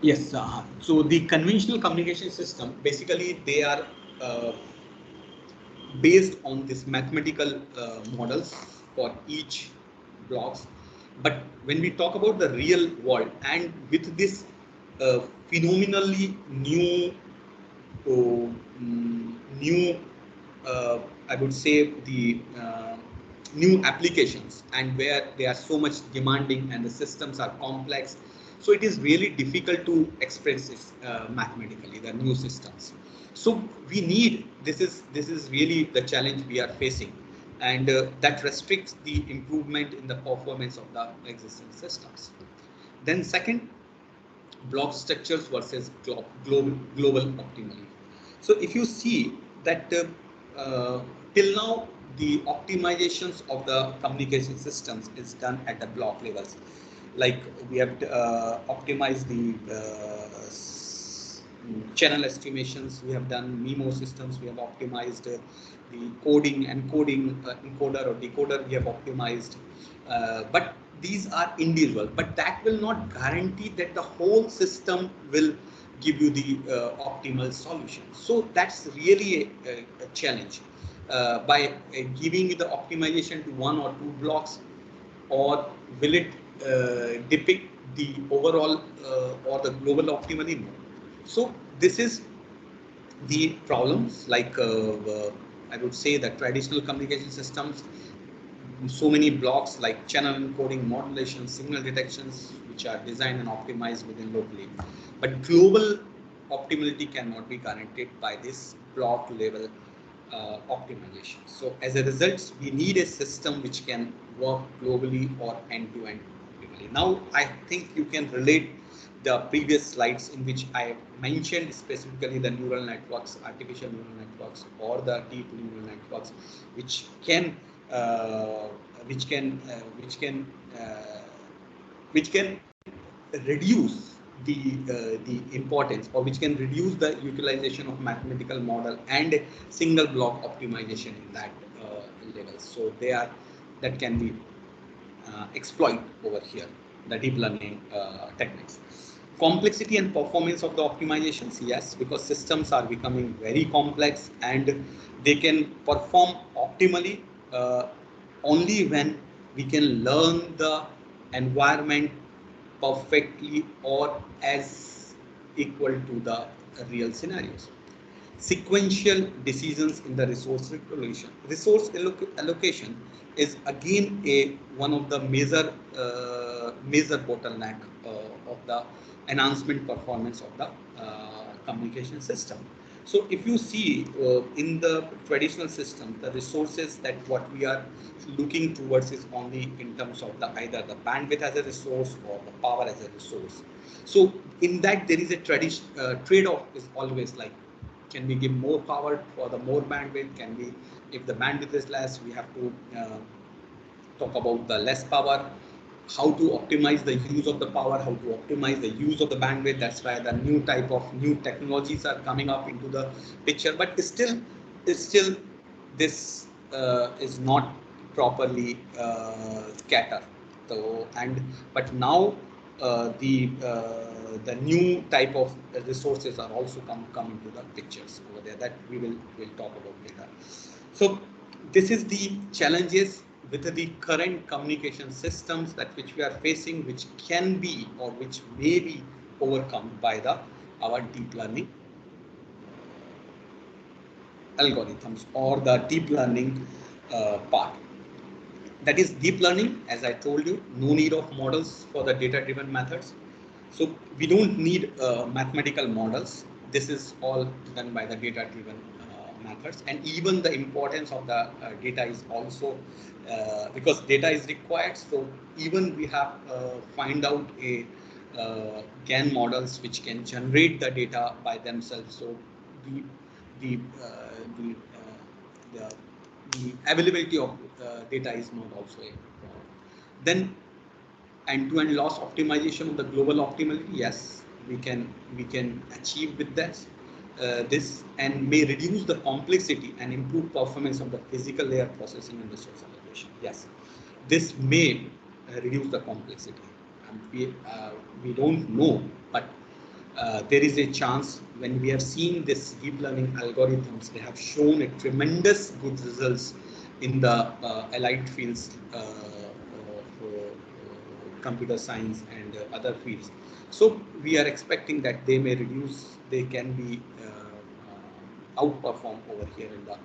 yes, so the conventional communication system, basically they are based on this mathematical models for each blocks. But when we talk about the real world and with this phenomenally new new I would say the new applications, and where they are so much demanding and the systems are complex, so it is really difficult to express this mathematically, the new systems. So we need, this is really the challenge we are facing, and that restricts the improvement in the performance of the existing systems. Then second, block structures versus global optimally. So if you see that till now the optimizations of the communication systems is done at the block levels, like we have optimized the channel estimations, we have done MIMO systems, we have optimized the coding, encoding, encoder or decoder, we have optimized, but these are individual, but that will not guarantee that the whole system will give you the optimal solution. So that's really a challenge. By giving the optimization to one or two blocks, or will it depict the overall or the global optimally? No. So this is the problems, like I would say that traditional communication systems, so many blocks like channel encoding, modulation, signal detections, which are designed and optimized within locally. But global optimality cannot be guaranteed by this block level optimization. So as a result, we need a system which can work globally or end-to-end optimally. Now, I think you can relate the previous slides in which I mentioned specifically the neural networks, artificial neural networks, or the deep neural networks, which can reduce the importance, or which can reduce the utilization of mathematical model and single block optimization in that level. So they are, that can be exploit over here, the deep learning techniques. Complexity and performance of the optimizations, yes, because systems are becoming very complex and they can perform optimally only when we can learn the environment perfectly or as equal to the real scenarios. Sequential decisions in the resource allocation. Resource allocation is again one of the major bottleneck of the enhancement performance of the communication system. So if you see in the traditional system, the resources that what we are looking towards is only in terms of the either the bandwidth as a resource or the power as a resource. So in that there is a trade-off is always like, can we give more power for the more bandwidth? Can we, if the bandwidth is less, we have to talk about the less power, how to optimize the use of the power, how to optimize the use of the bandwidth. That's why the new type of new technologies are coming up into the picture, but still this is not properly catered. So, but now the new type of resources are also come into the pictures over there, that we'll talk about later. So this is the challenges with the current communication systems that which we are facing, which can be or which may be overcome by our deep learning algorithms or the deep learning part. That is deep learning, as I told you, no need of models for the data-driven methods. So we don't need mathematical models. This is all done by the data-driven methods, and even the importance of the data is also because data is required. So even we have find out a GAN models which can generate the data by themselves. So the the uh, the, uh, the availability of data is not also a problem. Then end-to-end loss optimization of the global optimality, yes, we can achieve with this and may reduce the complexity and improve performance of the physical layer processing and resource allocation. Yes, this may reduce the complexity. We don't know, but there is a chance. When we have seen this deep learning algorithms, they have shown a tremendous good results in the allied fields for computer science and other fields. So we are expecting that they may reduce, they can be outperform over here in the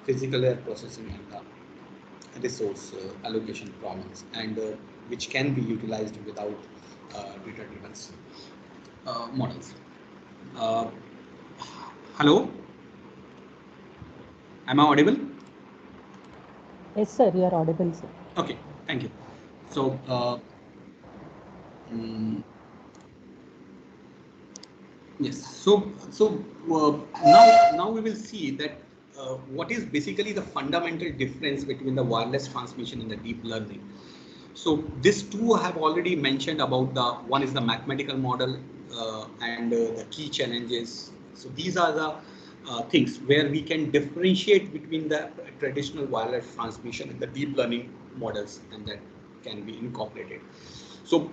physical layer processing and the resource allocation problems, and which can be utilized without data-driven models. Hello, am I audible? Yes, sir, you are audible, sir. Okay, thank you. So yes, so now we will see that what is basically the fundamental difference between the wireless transmission and the deep learning. So these two I have already mentioned about. The one is the mathematical model and the key challenges. So these are the things where we can differentiate between the traditional wireless transmission and the deep learning models, and that can be incorporated. So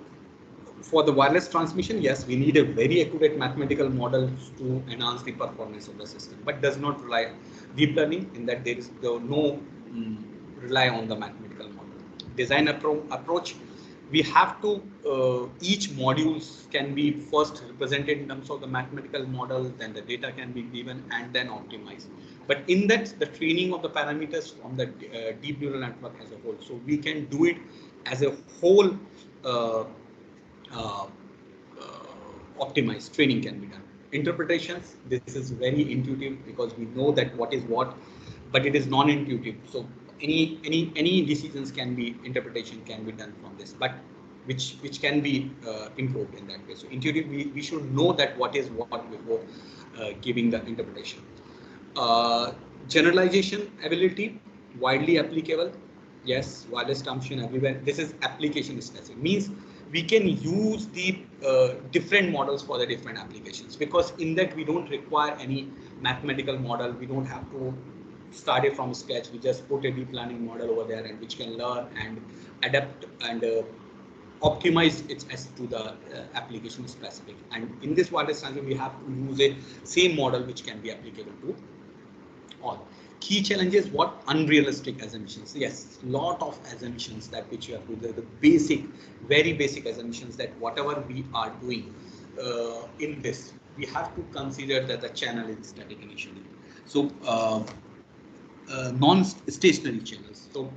for the wireless transmission, yes, we need a very accurate mathematical model to enhance the performance of the system, but does not rely deep learning in that there is no rely on the mathematical model. Design approach, we have to each modules can be first represented in terms of the mathematical model, then the data can be given and then optimized. But in that, the training of the parameters from the deep neural network as a whole. So we can do it as a whole. Optimized training can be done. Interpretations, this is very intuitive because we know that what is what, but it is non-intuitive. So any decisions can be, interpretation can be done from this, but which can be improved in that way. So intuitive, we should know that what is what before giving the interpretation. Generalization ability, widely applicable. Yes, wireless transmission everywhere. This is application specific, means we can use the different models for the different applications, because in that we don't require any mathematical model. We don't have to start it from scratch. We just put a deep learning model over there and which can learn and adapt and optimize it as to the application specific. And in this wireless transmission, we have to use a same model which can be applicable to all. Key challenges, what? Unrealistic assumptions. Yes, lot of assumptions that which you have to do, the basic, very basic assumptions that whatever we are doing in this, we have to consider that the channel is static initially. So non-stationary channels. So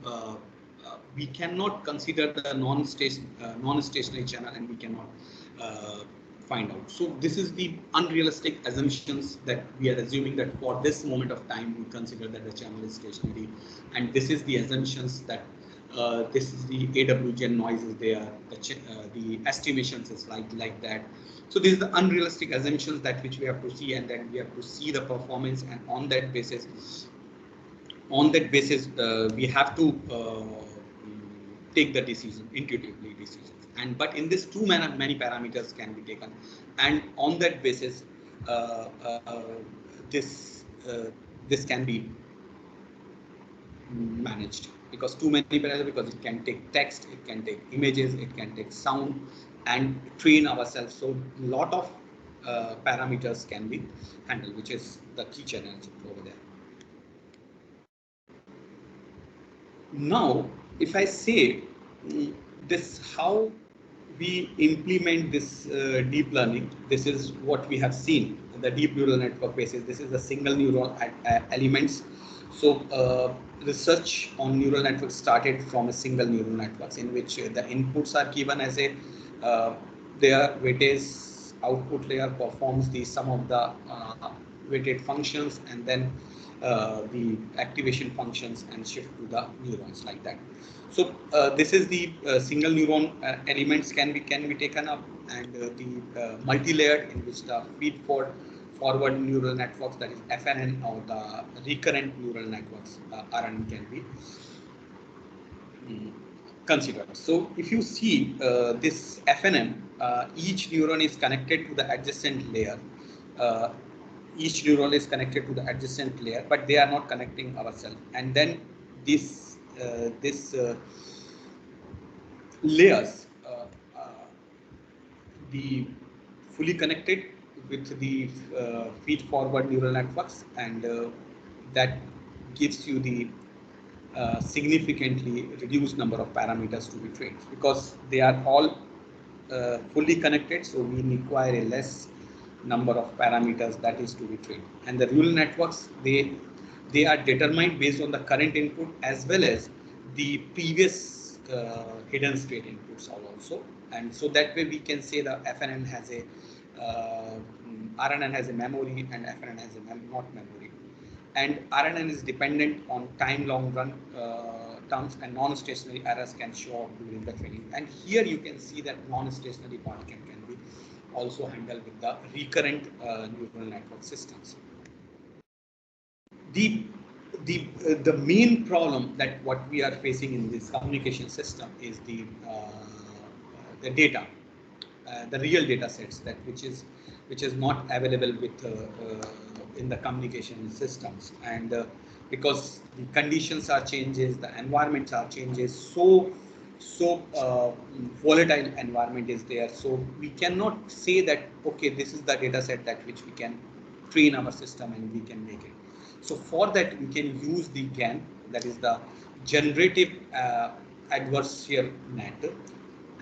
we cannot consider the non-stationary channel, and we cannot find out. So this is the unrealistic assumptions that we are assuming that for this moment of time we consider that the channel is stationary, and this is the assumptions that this is the AWGN noise is there, the estimations is like that. So these are the unrealistic assumptions that which we have to see, and then we have to see the performance, and on that basis we have to take the decision, intuitively decisions. And but in this too many parameters can be taken, and on that basis this can be managed, because too many parameters, because it can take text, it can take images, it can take sound, and train ourselves. So lot of parameters can be handled, which is the key challenge over there. Now, if I say this, how we implement this deep learning, this is what we have seen. The deep neural network basis, this is the single neural elements. So research on neural networks started from a single neural networks, in which the inputs are given as a their weightage output layer performs the sum of the weighted functions, and then the activation functions, and shift to the neurons like that. So this is the single neuron elements can be taken up, and the multi-layered, in which the forward neural networks, that is FNN, or the recurrent neural networks RNN, can be considered. So if you see this FNN, each neuron is connected to the adjacent layer. Each neuron is connected to the adjacent layer, but they are not connecting ourselves. And then this layers, the fully connected with the feed-forward neural networks, and that gives you the significantly reduced number of parameters to be trained, because they are all fully connected, so we require a less number of parameters that is to be trained. And the neural networks, they are determined based on the current input as well as the previous hidden state inputs also. And so that way we can say the FNN has a RNN has a memory, and FNN has a not memory. And RNN is dependent on time long run terms, and non-stationary errors can show up during the training. And here you can see that non-stationary part can be also handled with the recurrent neural network systems. The main problem that what we are facing in this communication system is the data, the real data sets, that which is not available with in the communication systems. And because the conditions are changes, the environments are changes, so volatile environment is there, so we cannot say that okay, this is the data set that which we can train our system and we can make it. So for that we can use the GAN, that is the generative adversarial net,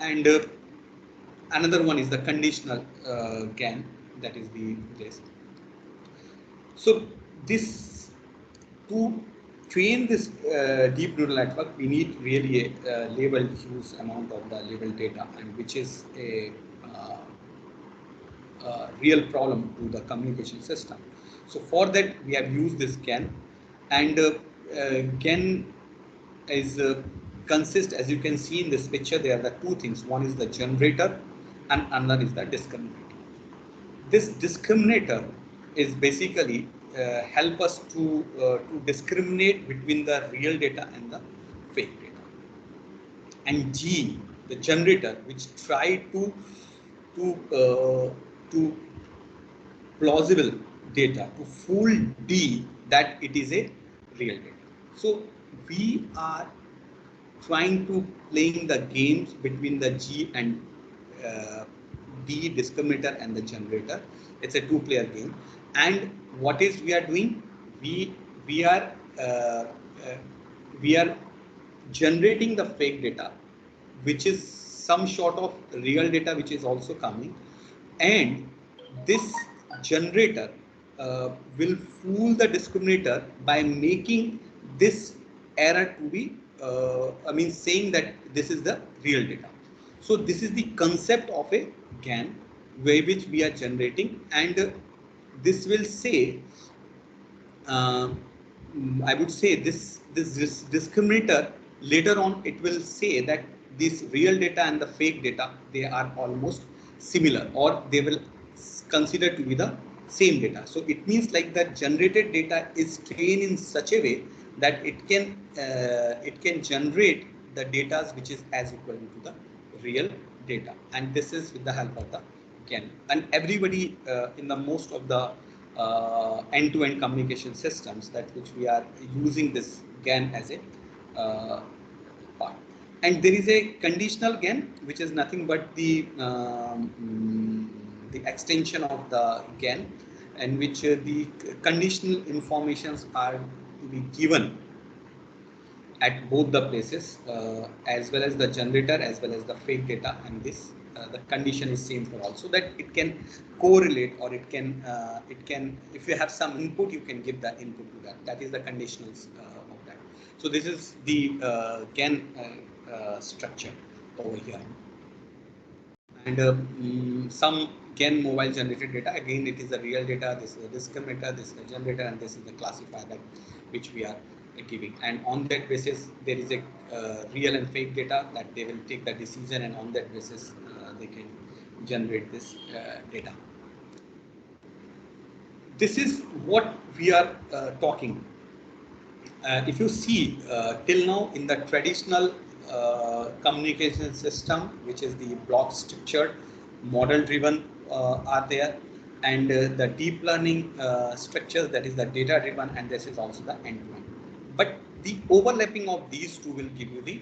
and another one is the conditional GAN, that is this. So this, to train this deep neural network, we need really a labeled huge amount of the labeled data, and which is a real problem to the communication system. So for that we have used this GAN, and GAN is consists, as you can see in this picture, there are the two things. One is the generator and another is the discriminator. This discriminator is basically help us to discriminate between the real data and the fake data. And G, the generator, which try to plausible data, to fool D that it is a real data. So we are trying to playing the games between the G and D, discriminator and the generator. It's a two-player game. And what is we are doing? We are generating the fake data, which is some sort of real data which is also coming, and this generator will fool the discriminator by making this error to be saying that this is the real data. So this is the concept of a GAN, where which we are generating, and this will say I would say this discriminator, later on it will say that this real data and the fake data, they are almost similar, or they will consider to be the same data. So it means like that generated data is trained in such a way that it can generate the data which is as equal to the real data, and this is with the help of the GAN. And everybody in the most of the end-to-end communication systems that which we are using this GAN as a part. And there is a conditional GAN, which is nothing but the extension of the GAN, in which the conditional informations are to be given at both the places, as well as the generator as well as the fake data, and this the condition is same for all, so that it can correlate, or it can if you have some input, you can give that input to that. That is the conditionals of that. So this is the GAN structure over here. and some GAN mobile generated data. Again, it is the real data. This is the discriminator, this is the generator, and this is the classifier that which we are giving. And on that basis, there is a real and fake data that they will take the decision, and on that basis, they can generate this data. This is what we are talking. If you see till now in the traditional communication system, which is the block structured, model driven are there, and the deep learning structures, that is the data driven, and this is also the end-to-end. But the overlapping of these two will give you the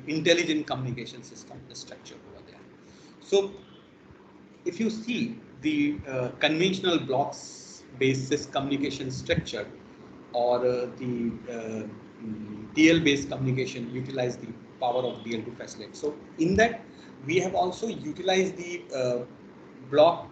intelligent communication system structure over there. So if you see the conventional blocks based communication structure, or the DL based communication utilize the power of DL to facilitate. So in that we have also utilized the block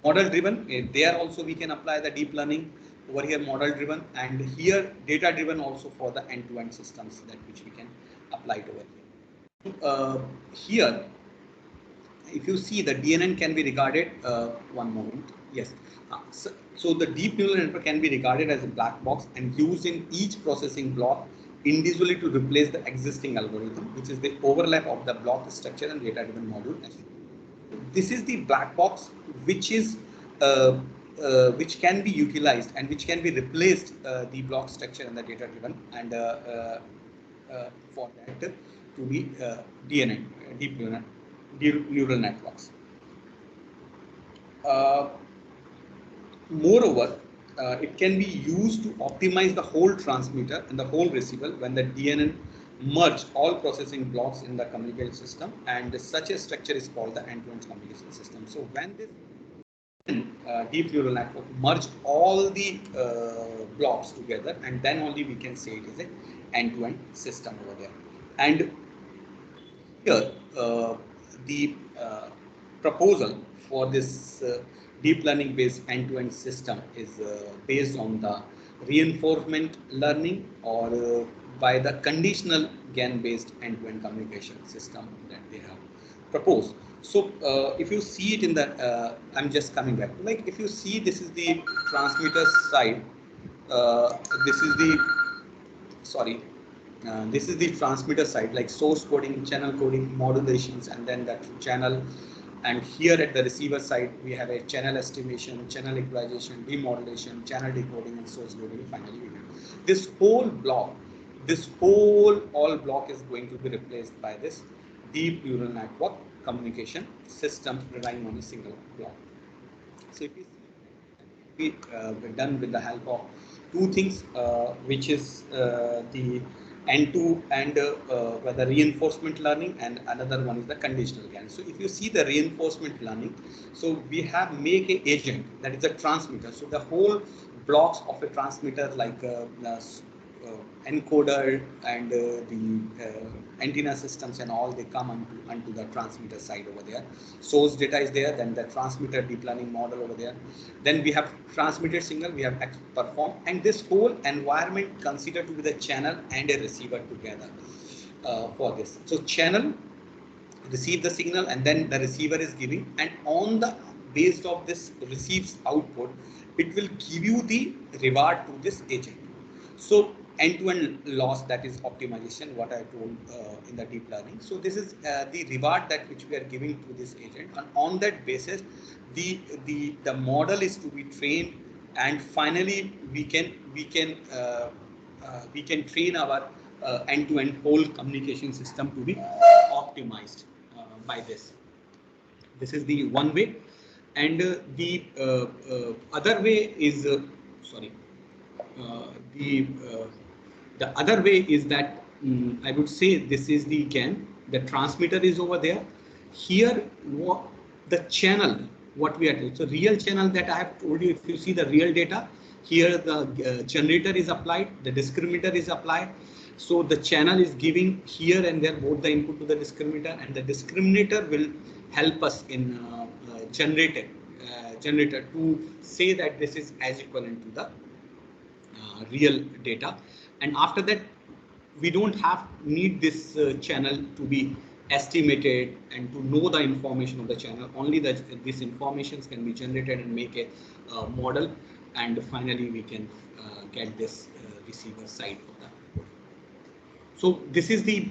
model driven. There also we can apply the deep learning. Over here model driven, and here data driven also for the end-to-end systems that which we can apply it over here. Here if you see, the DNN can be regarded, one moment, yes. So the deep neural network can be regarded as a black box and used in each processing block individually to replace the existing algorithm, which is the overlap of the block structure and data-driven module. This is the black box, which is which can be utilized and which can be replaced the block structure and the data-driven, and for that to be DNN, deep neural networks. Moreover, it can be used to optimize the whole transmitter and the whole receiver when the DNN merge all processing blocks in the communication system, and such a structure is called the end-to-end communication system. So when this deep neural network merge all the blocks together, and then only we can say it is an end-to-end system over there. And here the proposal for this deep learning based end-to-end system is based on the reinforcement learning, or by the conditional GAN based end-to-end communication system that they have proposed. So if you see it in the, I'm just coming back, like if you see, this is the transmitter side, this is the, sorry, this is the transmitter side, like source coding, channel coding, modulations, and then that channel. And here at the receiver side, we have a channel estimation, channel equalization, demodulation, channel decoding, and source loading. Finally, we have this whole block. This whole block is going to be replaced by this deep neural network communication system relying on a single block. So if we we're done with the help of two things, which is the end-to-end the reinforcement learning, and another one is the conditional GAN. So if you see the reinforcement learning, so we have make a agent that is a transmitter. So the whole blocks of a transmitter, like encoder and the antenna systems and all, they come onto the transmitter side over there. Source data is there, then the transmitter deep learning model over there. Then we have transmitted signal, we have perform, and this whole environment considered to be the channel and a receiver together for this. So channel receive the signal, and then the receiver is giving, and on the based of this receives output, it will give you the reward to this agent. So end-to-end loss, that is optimization, what I told in the deep learning. So this is the reward that which we are giving to this agent, and on that basis the model is to be trained, and finally we can train our end-to-end whole communication system to be optimized by this. This is the one way, and the other way is the other way is that I would say this is the GAN. The transmitter is over there. Here, the channel, what we are doing. So real channel that I have told you, if you see the real data, here the generator is applied, the discriminator is applied. So the channel is giving here and there both the input to the discriminator, and the discriminator will help us in generator to say that this is as equivalent to the real data. And after that, we don't need this channel to be estimate it and to know the information of the channel. Only that these informations can be generated and make a model, and finally we can get this receiver side of that. So this is the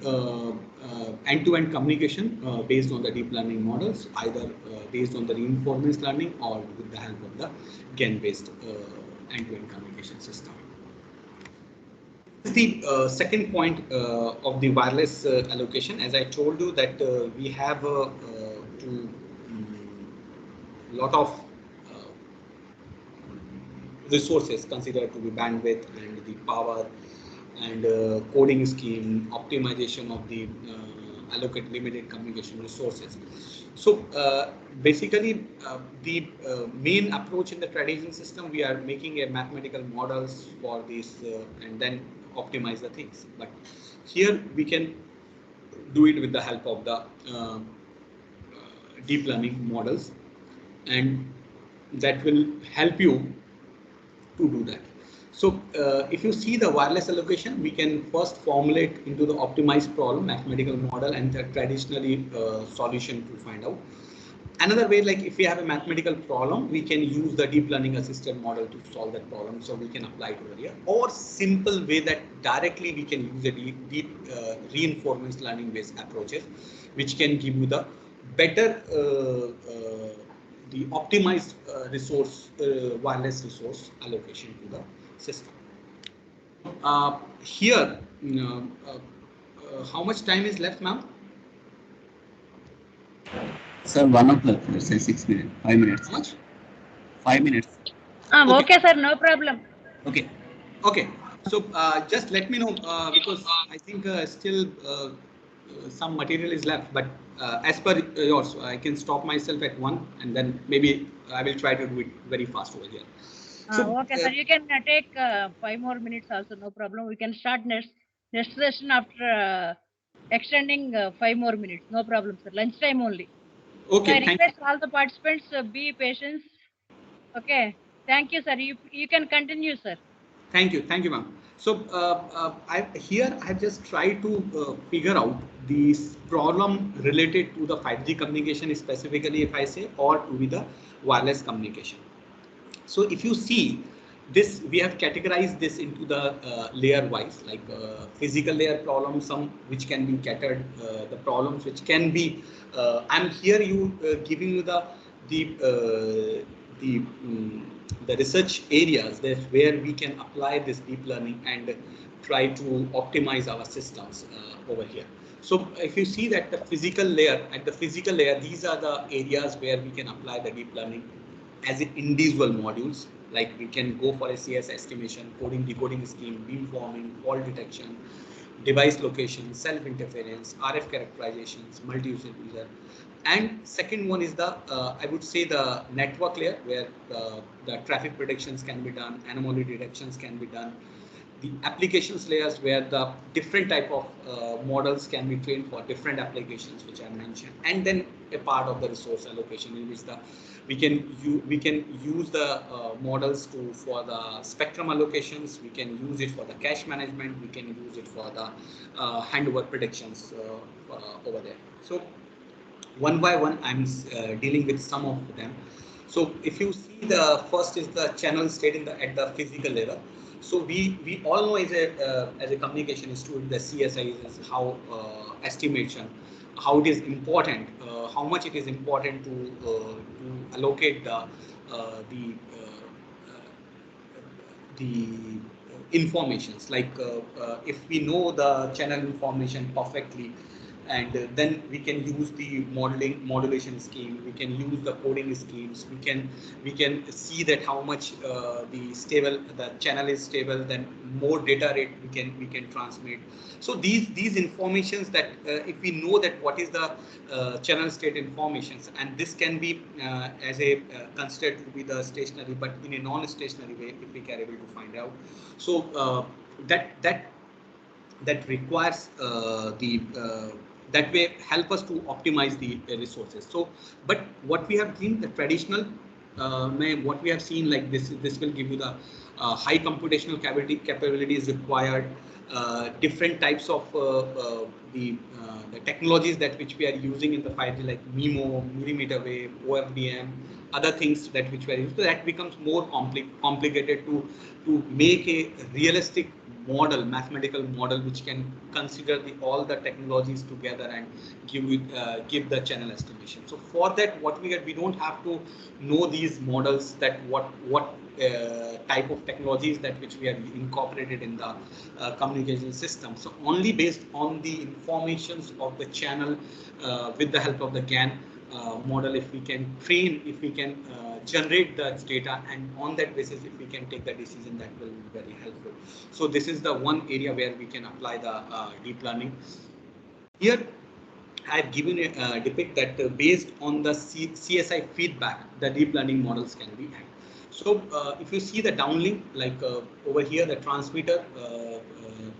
end-to-end communication based on the deep learning models, either based on the reinforcement learning or with the help of the GAN-based end-to-end communication system. The second point of the wireless allocation, as I told you that we have a lot of resources considered to be bandwidth and the power and coding scheme, optimization of the allocate limited communication resources. So basically the main approach in the traditional system, we are making a mathematical models for this and then optimize the things. But here we can do it with the help of the deep learning models, and that will help you to do that. So if you see the wireless allocation, we can first formulate into the optimized problem, mathematical model, and the traditionally solution to find out. Another way, like if we have a mathematical problem, we can use the deep learning assisted model to solve that problem. So we can apply it over here. Or simple way that directly we can use a deep reinforcement learning based approaches, which can give you the better the optimized resource wireless resource allocation to the system. Here, how much time is left, ma'am? Sir, 1 o'clock, let's say 6 minutes, 5 minutes. How much? 5 minutes. Okay, sir, no problem. Okay. Okay. So just let me know because I think still some material is left, but as per yours, I can stop myself at 1 and then maybe I will try to do it very fast over here. So, Okay, sir, you can take 5 more minutes also, no problem. We can start next session after extending 5 more minutes, no problem, sir. Lunchtime only. okay, So I request all the participants be patient. Okay, thank you, sir. You can continue, sir. Thank you, ma'am. So I have just tried to figure out this problem related to the 5G communication specifically, if I say, or to be the wireless communication. So if you see this, we have categorized this into the layer wise, like physical layer problems, some which can be catered, the problems which can be. I'm here giving you the research areas that where we can apply this deep learning and try to optimize our systems over here. So if you see that the physical layer, at the physical layer, these are the areas where we can apply the deep learning as individual modules. Like we can go for a CS estimation, coding, decoding scheme, beamforming, fault detection, device location, self-interference, RF characterizations, multi-user. And second one is the, I would say the network layer, where the traffic predictions can be done, anomaly detections can be done. The applications layers where the different type of models can be trained for different applications, which I mentioned, and then a part of the resource allocation in which we can use the models for the spectrum allocations. We can use it for the cache management. We can use it for the handover predictions over there. So one by one, I'm dealing with some of them. So if you see, the first is the channel state at the physical level. So we all know as a communication student, the CSI is how estimation, how it is important, how much it is important to allocate the informations. Like if we know the channel information perfectly, and then we can use the modulation scheme. We can use the coding schemes. We can see that how much the channel is stable. Then more data rate we can transmit. So these informations that if we know that what is the channel state informations, and this can be as a considered to be the stationary, but in a non-stationary way if we are able to find out. So that requires that way help us to optimize the resources. So, but what we have seen, the traditional, what we have seen, like this will give you the high computational capability is required. Different types of the technologies that which we are using in the 5G, like MIMO, millimeter wave, OFDM, other things that which we are using. So that becomes more complicated to make a realistic model, mathematical model, which can consider all the technologies together and give the channel estimation. So for that, what we don't have to know these models, that what type of technologies that which we are incorporated in the communication system. So only based on the informations of the channel, with the help of the GAN model, if we can train, if we can generate the data, and on that basis if we can take the decision, that will be very helpful. So this is the one area where we can apply the deep learning. Here I have given a depict that based on the CSI feedback, the deep learning models can be acted. So if you see the downlink, like over here, the transmitter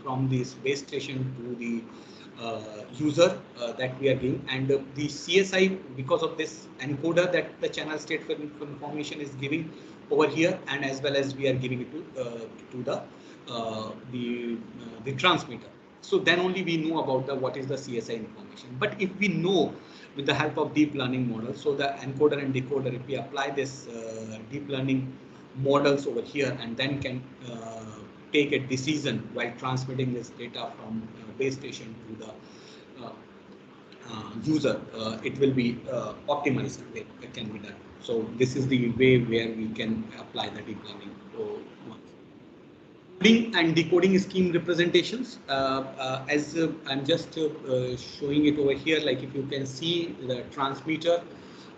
from this base station to the user that we are doing, and the CSI, because of this encoder that the channel state information is giving over here, and as well as we are giving it to the transmitter. So then only we know about what is the CSI information. But if we know with the help of deep learning models, so the encoder and decoder, if we apply this deep learning models over here, and then can take a decision while transmitting this data from base station to the user, it will be optimized. It can be done. So this is the way where we can apply the deep learning. Coding and decoding scheme representations, as I'm just showing it over here, like if you can see the transmitter,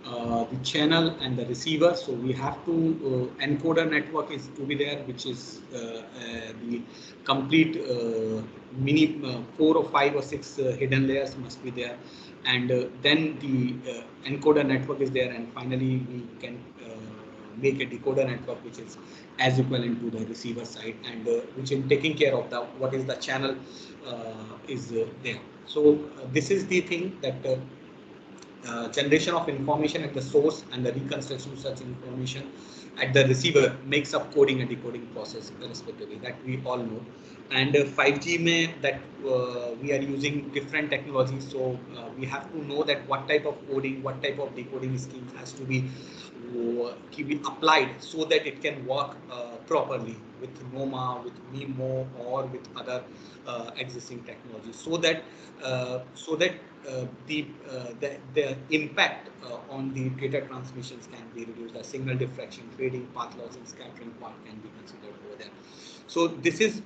the channel and the receiver. So we have to encoder network is to be there, which is the complete mini 4 or 5 or 6 hidden layers must be there, and then the encoder network is there, and finally we can make a decoder network which is as equivalent to the receiver side, and which is taking care of the what is the channel is there. So this is the thing that generation of information at the source and the reconstruction of such information at the receiver makes up coding and decoding process respectively, that we all know. And 5G may that we are using different technologies, so we have to know that what type of coding, what type of decoding schemes has to be applied so that it can work properly with NOMA, with MIMO, or with other existing technologies, so that the impact on the data transmissions can be reduced. The signal diffraction, fading, path loss, and scattering part can be considered over there. So this is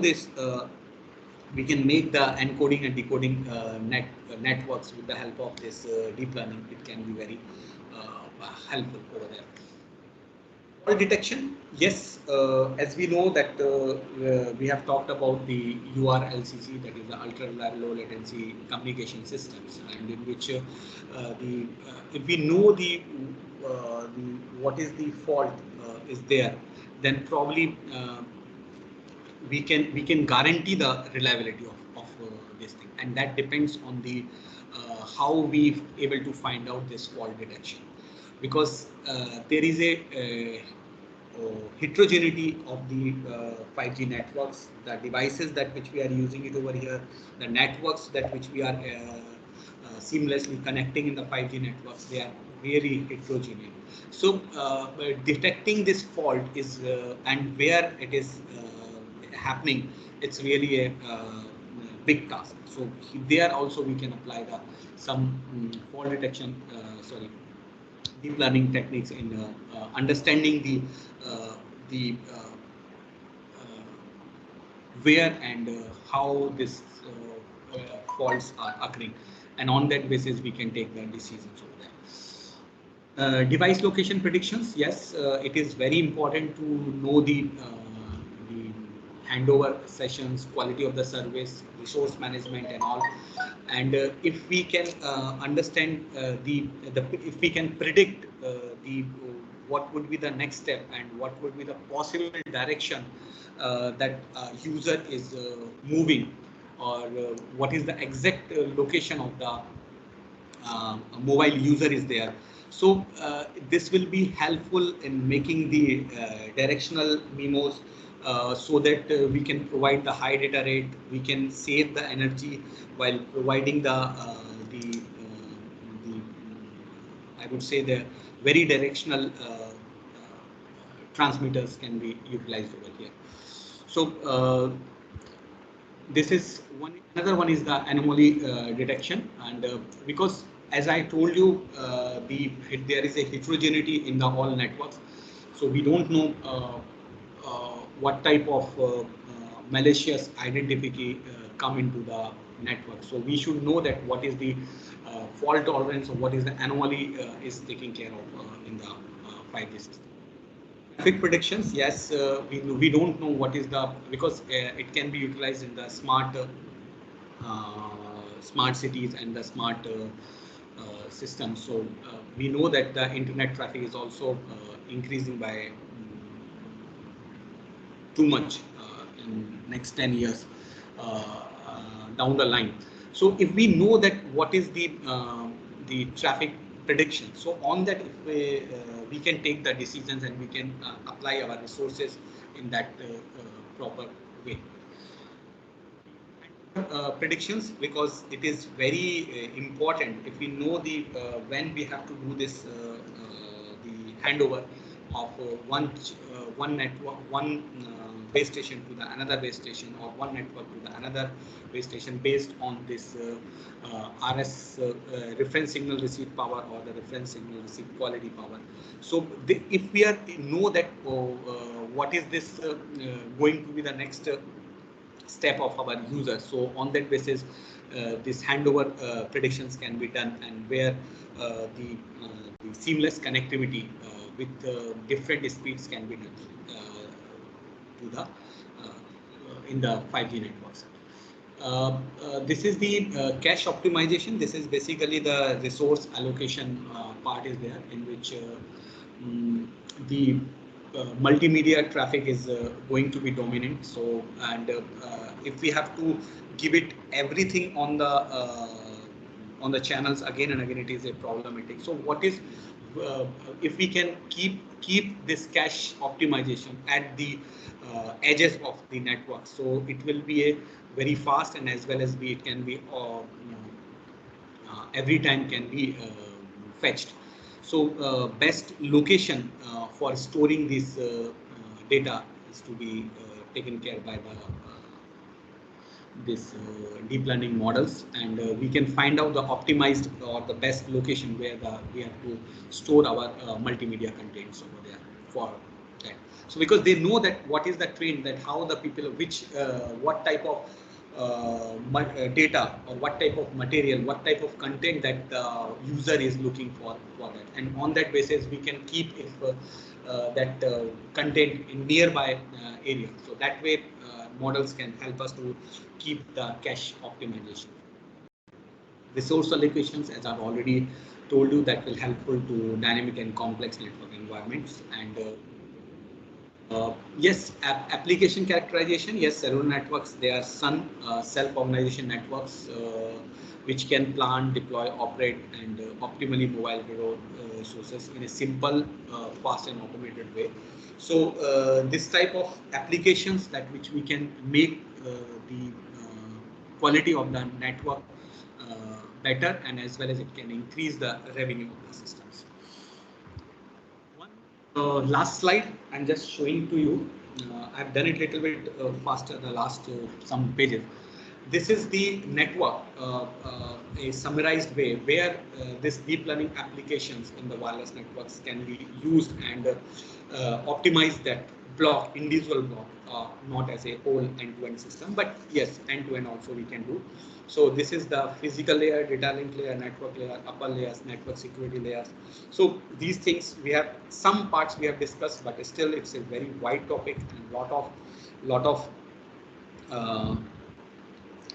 this. We can make the encoding and decoding networks with the help of this deep learning. It can be very helpful over there. Fault detection, yes, as we know that we have talked about the URLCC, that is the ultra low latency communication systems, and in which if we know the what is the fault is there, then probably we can guarantee the reliability of this thing, and that depends on the how we able to find out this fault detection, because there is a heterogeneity of the 5G networks, the devices that which we are using it over here, the networks that which we are seamlessly connecting in the 5G networks, they are very heterogeneous. So detecting this fault is and where it is happening, it's really a big task. So there also we can apply some fault detection, deep learning techniques in understanding the where and how this faults are occurring, and on that basis we can take the decisions over there. Device location predictions, yes, it is very important to know the handover sessions, quality of the service, resource management, and all. And if we can understand if we can predict what would be the next step and what would be the possible direction that user is moving, or what is the exact location of the mobile user is there, So this will be helpful in making the directional memos so that we can provide the high data rate, we can save the energy while providing the I would say the very directional transmitters can be utilized over here. So this is one. Another one is the anomaly detection, and because as I told you, there is a heterogeneity in the all networks, so we don't know what type of malicious identity come into the network. So we should know that what is the fault tolerance or what is the anomaly is taken care of in the 5G system. Traffic predictions, yes, we don't know what is the, because it can be utilized in the smart smart cities and the smart systems. So we know that the internet traffic is also increasing by too much in next 10 years down the line. So if we know that what is the traffic prediction, so on that if we can take the decisions and we can apply our resources in that proper way. Predictions, because it is very important. If we know the when we have to do this the handover of one network, one base station to the another base station, or one network to the another base station based on this RS reference signal receive power or the reference signal receive quality power. So if we are know that what is this going to be the next step of our user, so on that basis this handover predictions can be done, and where the seamless connectivity with different speeds can be done to the in the 5G networks. This is the cache optimization. This is basically the resource allocation part is there, in which the multimedia traffic is going to be dominant. So, and if we have to give it everything on the channels again and again, it is a problematic. So, what is if we can keep this cache optimization at the edges of the network, so it will be a very fast, and as well as it can be every time can be fetched. So best location for storing this data is to be taken care by the this deep learning models, and we can find out the optimized or the best location where we have to store our multimedia contents over there for that. So because they know that what is the trend, that how the people, which what type of data or what type of material, what type of content that the user is looking for that, and on that basis we can keep if that content in nearby area. So that way models can help us to keep the cache optimization. Resource allocations, as I've already told you, that will helpful to dynamic and complex network environments. And yes, application characterization. Yes, cellular networks, they are self-organization networks which can plan, deploy, operate, and optimally mobile resources in a simple, fast, and automated way. So this type of applications that which we can make the quality of the network better, and as well as it can increase the revenue of the systems. Last slide, I'm just showing to you. I've done it a little bit faster, the last some pages. This is the network, a summarized way where this deep learning applications in the wireless networks can be used and optimize that block, individual block, not as a whole end-to-end system, but yes, end-to-end also we can do. So this is the physical layer, data link layer, network layer, upper layers, network security layers. So these things, we have some parts we have discussed, but still it's a very wide topic, and lot of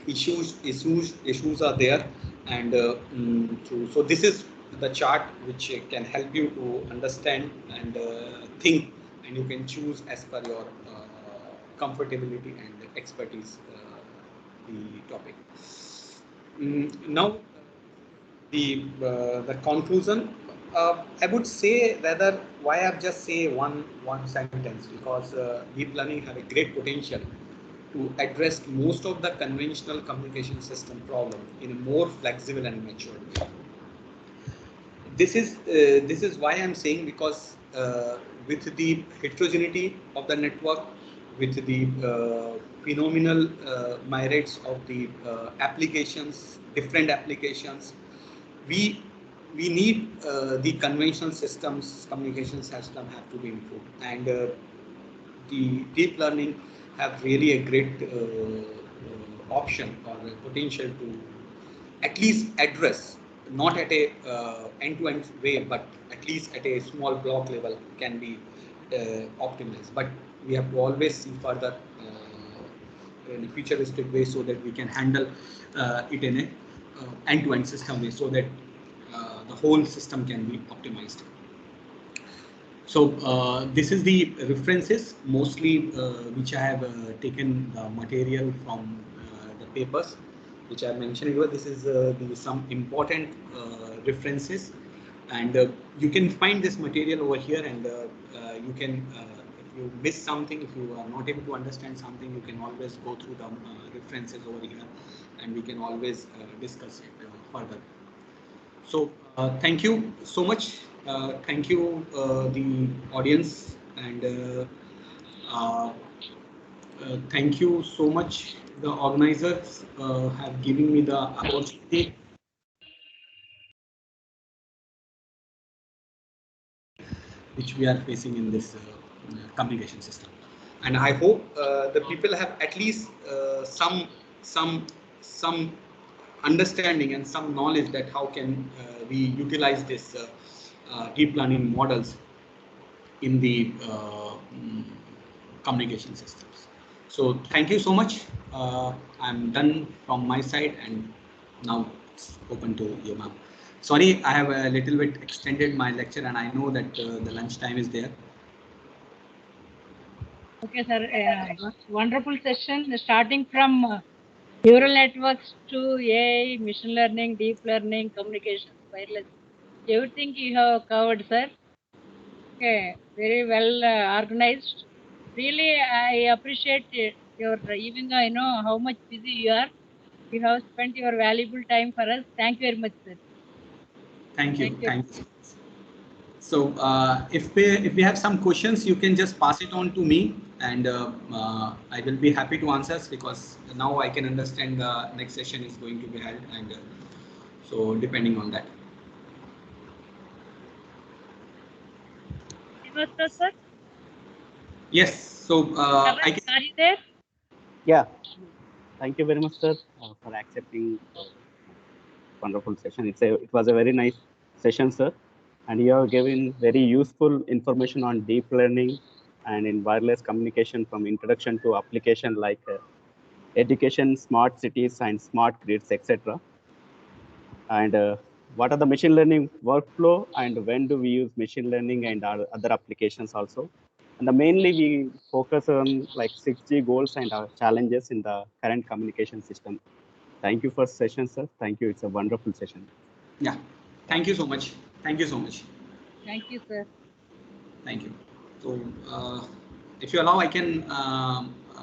issues are there. And so this is the chart which can help you to understand and think, and you can choose as per your comfortability and expertise the topic. Now the conclusion, I would say rather why I've just say one sentence, because deep learning have a great potential to address most of the conventional communication system problem in a more flexible and mature way. This is why I'm saying, because with the heterogeneity of the network, with the phenomenal myriads of the applications, different applications, we need the conventional systems, communication system have to be improved, and the deep learning have really a great option or a potential to at least address, not at a end-to-end way, but at least at a small block level can be optimized. But we have to always see further in a futuristic way, so that we can handle it in a end-to-end system way, so that the whole system can be optimized. So this is the references mostly which I have taken the material from the papers which I mentioned here. This is some important references, and you can find this material over here, and you can, if you miss something, if you are not able to understand something, you can always go through the references over here, and we can always discuss it further. So thank you so much. Thank you, the audience, and thank you so much. The organizers have given me the opportunity which we are facing in this communication system, and I hope the people have at least some understanding and some knowledge that how can we utilize this deep learning models in the communication systems. So thank you so much. I'm done from my side, and now it's open to you, ma'am. Sorry, I have a little bit extended my lecture, and I know that the lunch time is there. Okay, sir. Wonderful session, starting from neural networks to AI, machine learning, deep learning, communications, wireless. Everything you have covered, sir. Okay, very well organized. Really, I appreciate your, even though I know how much busy you are, you have spent your valuable time for us. Thank you very much, sir. Thank you. Thank you. So if we have some questions, you can just pass it on to me, and I will be happy to answer, because now I can understand the next session is going to be held, and so depending on that. Sir? Yes. So are you there? Yeah. Thank you very much, sir, for accepting wonderful session. It was a very nice session, sir, and you have given very useful information on deep learning and in wireless communication, from introduction to application like education, smart cities, and smart grids, etc. And what are the machine learning workflow, and when do we use machine learning and our other applications also? And mainly we focus on like 6G goals and our challenges in the current communication system. Thank you for session, sir. Thank you. It's a wonderful session. Yeah. Thank you so much. Thank you so much. Thank you, sir. Thank you. So if you allow, I can